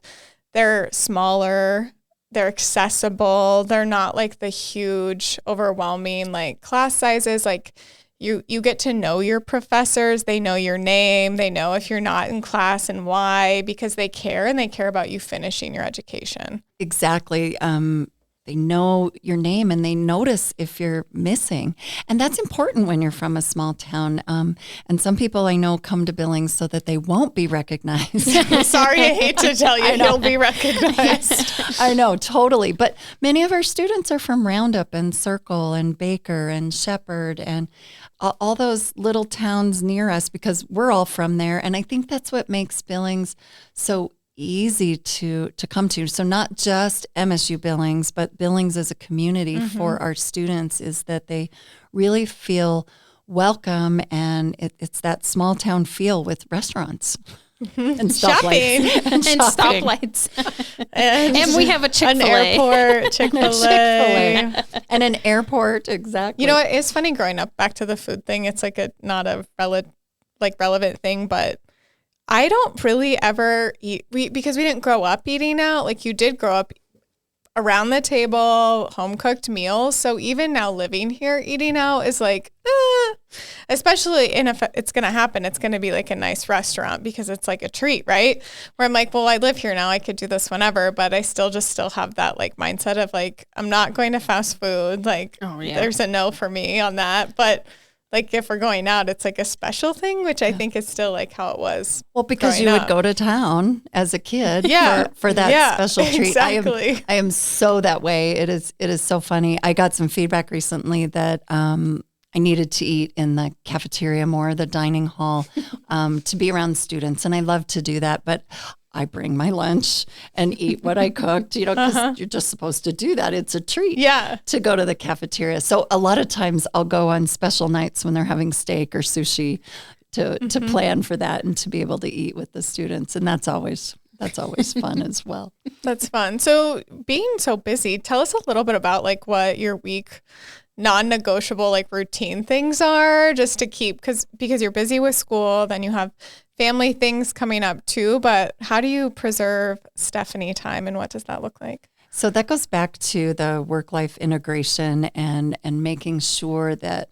they're smaller, they're accessible, they're not like the huge, overwhelming like class sizes. Like, you get to know your professors. They know your name. They know if you're not in class and why, because they care, and they care about you finishing your education. Exactly. They know your name and they notice if you're missing. And that's important when you're from a small town. And some people I know come to Billings so that they won't be recognized. Sorry, I hate to tell you, you'll be recognized. I know, totally. But many of our students are from Roundup and Circle and Baker and Shepherd and all those little towns near us, because we're all from there. And I think that's what makes Billings so easy to come to. So not just MSU Billings, but Billings as a community for our students, is that they really feel welcome, and it's that small town feel with restaurants and stoplights and stoplights. And we have a Chick-fil-A. An airport, Chick-fil-A. And an airport, exactly. You know, it's funny growing up, back to the food thing, it's like not a relevant thing, but I don't really ever eat, because we didn't grow up eating out. Like, you did grow up around the table, home cooked meals. So even now living here, eating out is like, especially if it's going to happen, it's going to be like a nice restaurant because it's like a treat, right? Where I'm like, well, I live here now, I could do this whenever, but I still have that like mindset of like, I'm not going to fast food. Like, there's a no for me on that. But like, if we're going out, it's like a special thing, which I think is still like how it was. Well, because you would go to town as a kid for that special treat. Exactly. I am so that way. It is so funny. I got some feedback recently that I needed to eat in the cafeteria more, the dining hall, to be around students. And I love to do that. But I bring my lunch and eat what I cooked, because you're just supposed to do that. It's a treat to go to the cafeteria. So a lot of times I'll go on special nights when they're having steak or sushi to plan for that and to be able to eat with the students. And that's always fun as well. That's fun. So being so busy, tell us a little bit about like what your week non-negotiable like routine things are, just to keep, because you're busy with school, then you have family things coming up too, but how do you preserve Stefani time, and what does that look like? So that goes back to the work-life integration and making sure that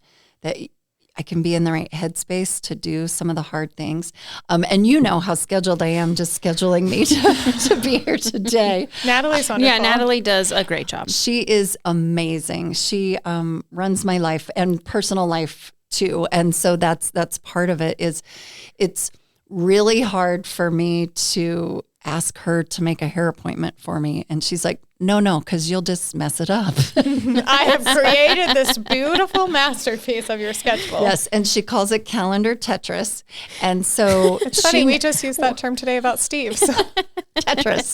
I can be in the right headspace to do some of the hard things. And you know how scheduled I am, just scheduling me to be here today. Natalie's wonderful. Yeah, Natalie does a great job. She is amazing. She runs my life and personal life too. And so that's part of it. Is it's really hard for me to ask her to make a hair appointment for me. And she's like, no, because you'll just mess it up. I have created this beautiful masterpiece of your schedule. Yes, and she calls it calendar Tetris. And so it's funny, we just used that term today about Steve. So. Tetris.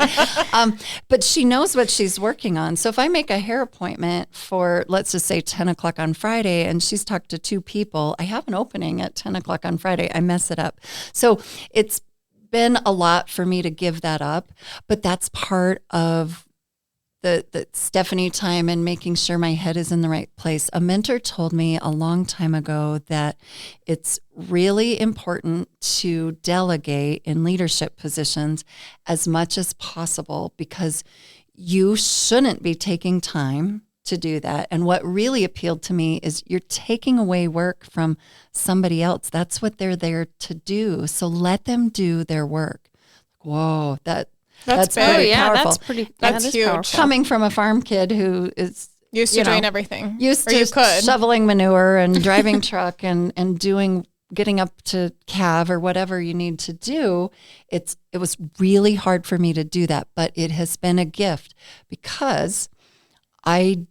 But she knows what she's working on. So if I make a hair appointment for, let's just say 10 o'clock on Friday, and she's talked to 2 people, I have an opening at 10 o'clock on Friday, I mess it up. So it's been a lot for me to give that up, but that's part of the Stefani time and making sure my head is in the right place. A mentor told me a long time ago that it's really important to delegate in leadership positions as much as possible, because you shouldn't be taking time to do that. And what really appealed to me is you're taking away work from somebody else. That's what they're there to do. So let them do their work. Whoa, that's pretty powerful. That's huge. Powerful. Coming from a farm kid who is used to doing everything, used to shoveling manure and driving truck and getting up to calve or whatever you need to do, it was really hard for me to do that, but it has been a gift because I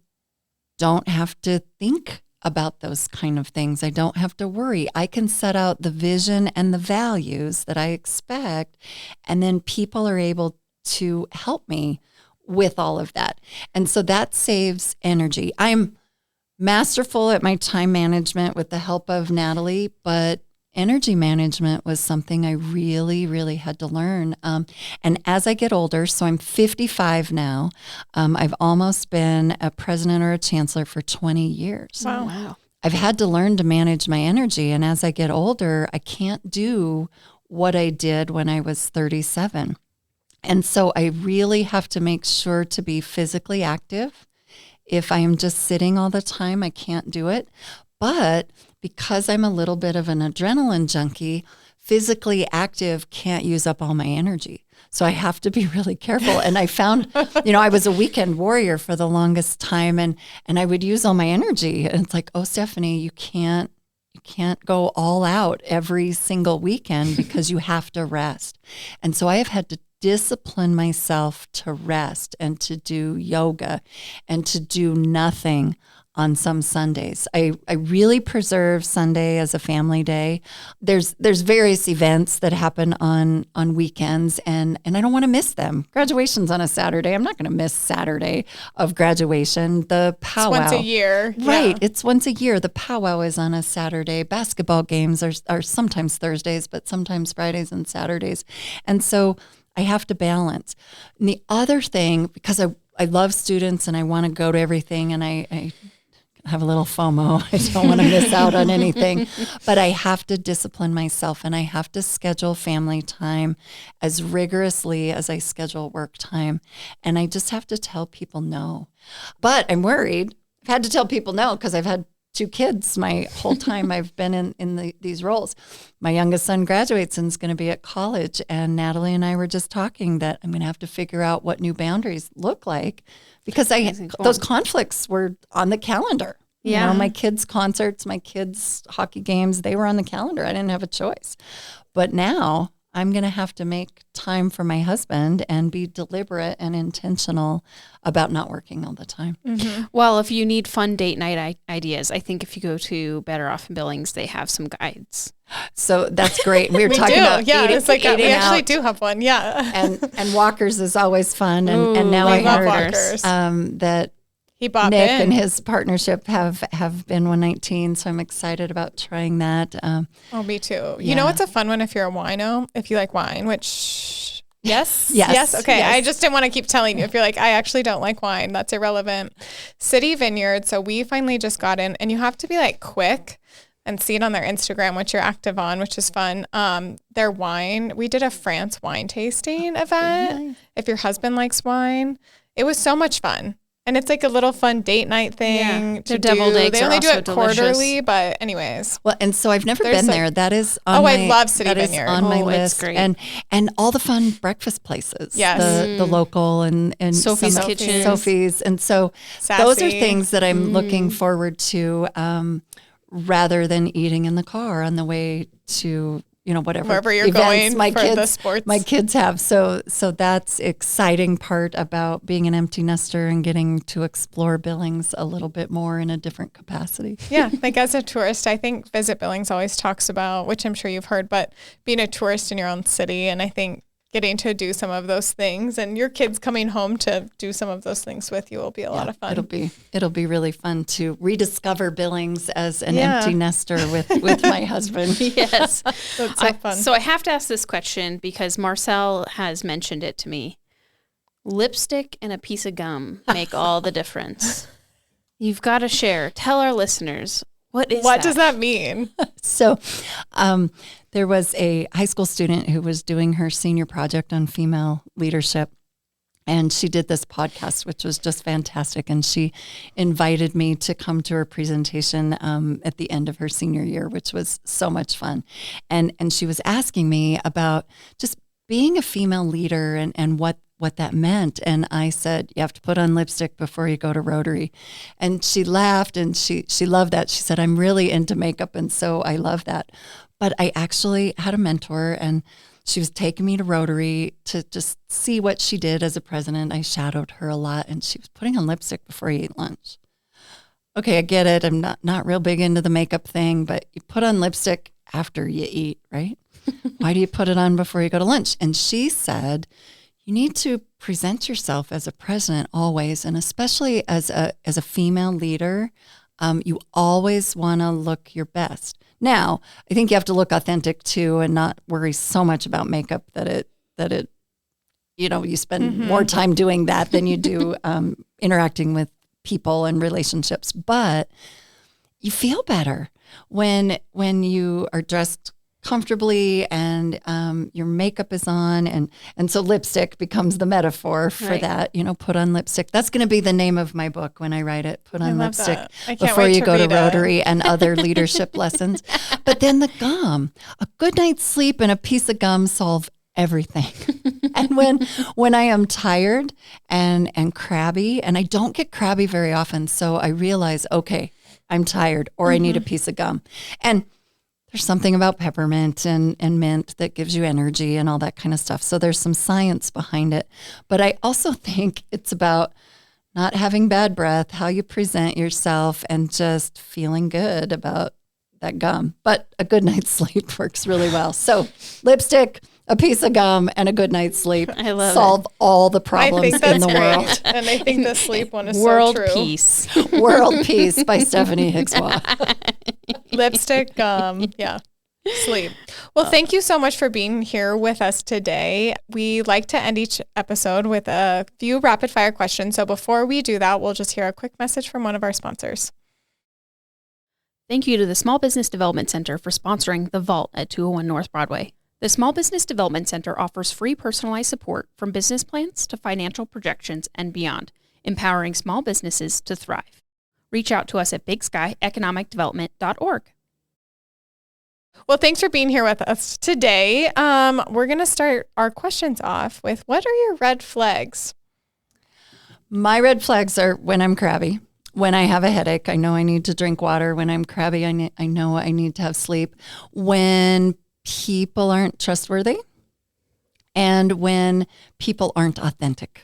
don't have to think about those kind of things. I don't have to worry. I can set out the vision and the values that I expect, and then people are able to help me with all of that. And so that saves energy. I'm masterful at my time management with the help of Natalie, but energy management was something I really, really had to learn. And as I get older, so I'm 55 now, I've almost been a president or a chancellor for 20 years. Wow. I've had to learn to manage my energy. And as I get older, I can't do what I did when I was 37. And so I really have to make sure to be physically active. If I am just sitting all the time, I can't do it. But because I'm a little bit of an adrenaline junkie, physically active can't use up all my energy. So I have to be really careful. And I found, I was a weekend warrior for the longest time, and I would use all my energy. And it's like, oh, Stefani, you can't go all out every single weekend because you have to rest. And so I have had to discipline myself to rest and to do yoga and to do nothing on some Sundays. I really preserve Sunday as a family day. There's various events that happen on weekends, and I don't want to miss them. Graduation's on a Saturday. I'm not going to miss Saturday of graduation. The powwow. It's once a year. Right. Yeah. It's once a year. The powwow is on a Saturday. Basketball games are sometimes Thursdays, but sometimes Fridays and Saturdays. And so I have to balance. And the other thing, because I love students and I want to go to everything, and I have a little FOMO. I don't want to miss out on anything, but I have to discipline myself, and I have to schedule family time as rigorously as I schedule work time. And I just have to tell people no. But I'm worried. I've had to tell people no because I've had 2 kids my whole time I've been in these roles. My youngest son graduates and is going to be at college, and Natalie and I were just talking that I'm going to have to figure out what new boundaries look like, because those conflicts were on the calendar. Yeah. My kids' concerts, my kids' hockey games, they were on the calendar. I didn't have a choice. But now I'm going to have to make time for my husband and be deliberate and intentional about not working all the time. Mm-hmm. Well, if you need fun date night ideas, I think if you go to Better Off in Billings, they have some guides. So that's great. We were We talking do. about Yeah, eating, it's like we eating actually out, do have one. Yeah. and walkers is always fun. And now we I love heard walkers. That He bought Nick in. and his partnership have been 119, so I'm excited about trying that. Oh, me too. Yeah. You know what's a fun one if you're a wino? If you like wine, which yes. Okay. Yes. I just didn't want to keep telling you. If you're like, I actually don't like wine, that's irrelevant. City Vineyard. So we finally just got in, and you have to be like quick and see it on their Instagram, which you're active on, which is fun. Their wine, we did a France wine tasting event. Nice. If your husband likes wine, it was so much fun. And it's like a little fun date night thing. Yeah. To Their deviled do. eggs They only are do also it delicious. quarterly, but anyways. Well, and so I've never There's been a- there. That is on Oh, my, I love City that is Vineyard. on my Oh, it's list. great. And all the fun breakfast places. Yes. The local and Sophie's some of- Kitchen. Sophie's. And so Sassy. those are things that I'm looking forward to. rather than eating in the car on the way to, whatever wherever you're events going for the sports. my kids have. So that's exciting part about being an empty nester and getting to explore Billings a little bit more in a different capacity. Yeah, like as a tourist, I think Visit Billings always talks about, which I'm sure you've heard, but being a tourist in your own city. And I think getting to do some of those things and your kids coming home to do some of those things with you will be a lot of fun. It'll be really fun to rediscover Billings as an empty nester with my husband. Yes. That's so fun. So I have to ask this question because Marcel has mentioned it to me. Lipstick and a piece of gum make all the difference. You've got to share. Tell our listeners, what does that mean? So there was a high school student who was doing her senior project on female leadership, and she did this podcast, which was just fantastic. And she invited me to come to her presentation at the end of her senior year, which was so much fun. And she was asking me about just being a female leader and what that meant. And I said, you have to put on lipstick before you go to Rotary. And she laughed and she loved that. She said, I'm really into makeup. And so I love that. But I actually had a mentor and she was taking me to Rotary to just see what she did as a president. I shadowed her a lot and she was putting on lipstick before you ate lunch. Okay, I get it. I'm not real big into the makeup thing, but you put on lipstick after you eat, right? Why do you put it on before you go to lunch? And she said, you need to present yourself as a president always, and especially as a female leader, you always want to look your best. Now, I think you have to look authentic too, and not worry so much about makeup that it you spend more time doing that than you do interacting with people and relationships. But you feel better when you are dressed comfortably and your makeup is on and so lipstick becomes the metaphor for that, put on lipstick. That's going to be the name of my book when I write it, Put on Lipstick Before You Go to Rotary and Other Leadership Lessons. But then the gum, a good night's sleep and a piece of gum solve everything. And when I am tired and crabby, and I don't get crabby very often, so I realize, okay, I'm tired or I need a piece of gum. And there's something about peppermint and mint that gives you energy and all that kind of stuff. So there's some science behind it. But I also think it's about not having bad breath, how you present yourself, and just feeling good about that gum. But a good night's sleep works really well. So lipstick, a piece of gum, and a good night's sleep solve all the problems in the world. And I think the sleep one is World so true. Peace. World Peace by Stefani Hicswa. Lipstick, gum, sleep. Well, thank you so much for being here with us today. We like to end each episode with a few rapid fire questions. So before we do that, we'll just hear a quick message from one of our sponsors. Thank you to the Small Business Development Center for sponsoring The Vault at 201 North Broadway. The Small Business Development Center offers free personalized support from business plans to financial projections and beyond, empowering small businesses to thrive. Reach out to us at bigsky.economicdevelopment.org. Well, thanks for being here with us today. We're going to start our questions off with, what are your red flags? My red flags are when I'm crabby. When I have a headache, I know I need to drink water. When I'm crabby, I know I need to have sleep. When people aren't trustworthy, and when people aren't authentic.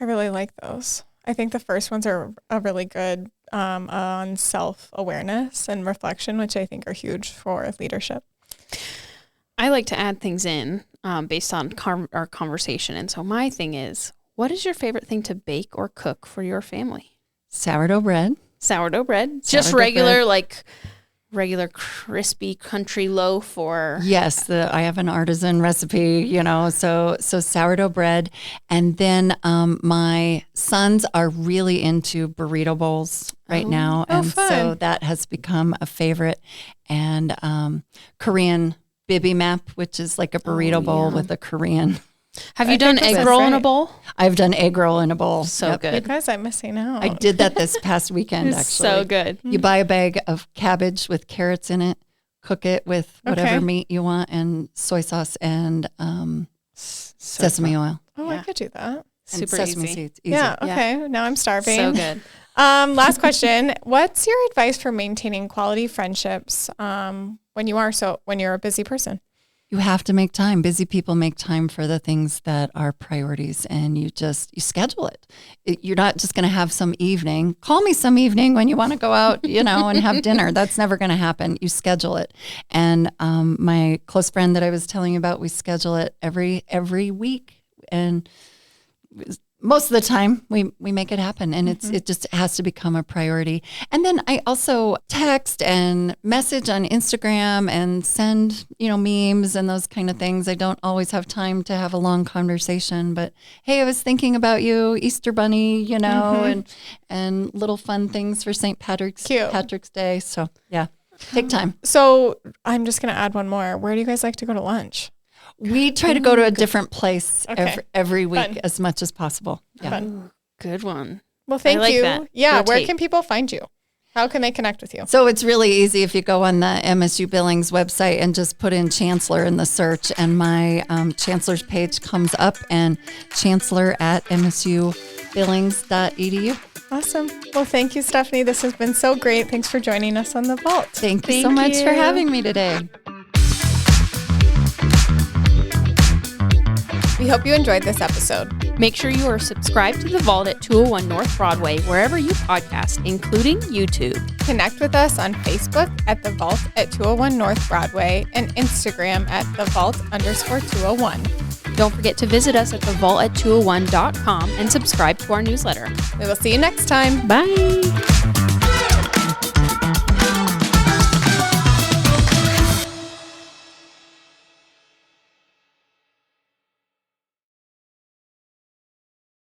I really like those. I think the first ones are a really good on self-awareness and reflection, which I think are huge for leadership. I like to add things in based on our conversation. And so my thing is, what is your favorite thing to bake or cook for your family? Sourdough bread. Sourdough bread? Just regular, regular crispy country loaf, or? Yes, I have an artisan recipe, so sourdough bread. And then my sons are really into burrito bowls right now. And fun. So that has become a favorite. And Korean bibimbap, which is like a burrito bowl with a Korean. Have you done egg roll in a bowl? I've done egg roll in a bowl. So good. You guys, I'm missing out. I did that this past weekend, actually. So good. You buy a bag of cabbage with carrots in it, cook it with whatever meat you want, and soy sauce and sesame oil. Oh, I could do that. And Super sesame easy. seeds. Easy. Yeah, okay. Now I'm starving. So good. Last question. What's your advice for maintaining quality friendships when you're a busy person? You have to make time. Busy people make time for the things that are priorities, and you schedule it. You're not just going to have some evening. Call me some evening when you want to go out, and have dinner. That's never going to happen. You schedule it. And my close friend that I was telling you about, we schedule it every week, and most of the time we make it happen, and it just has to become a priority. And then I also text and message on Instagram and send, memes and those kind of things. I don't always have time to have a long conversation, but hey, I was thinking about you, Easter Bunny, and little fun things for St. Patrick's Day. So yeah, take time. So I'm just going to add one more. Where do you guys like to go to lunch? We try to go to a different place every week Fun. as much as possible. Yeah. Fun. Good one. Well, thank like you. that. Yeah. Good Where take. can people find you? How can they connect with you? So it's really easy if you go on the MSU Billings website and just put in Chancellor in the search, and my Chancellor's page comes up, and Chancellor at msubillings.edu. Awesome. Well, thank you, Stephanie. This has been so great. Thanks for joining us on The Vault. Thank you so much for having me today. We hope you enjoyed this episode. Make sure you are subscribed to The Vault at 201 North Broadway, wherever you podcast, including YouTube. Connect with us on Facebook at The Vault at 201 North Broadway and Instagram at TheVault_201. Don't forget to visit us at thevault at 201.com and subscribe to our newsletter. We will see you next time. Bye.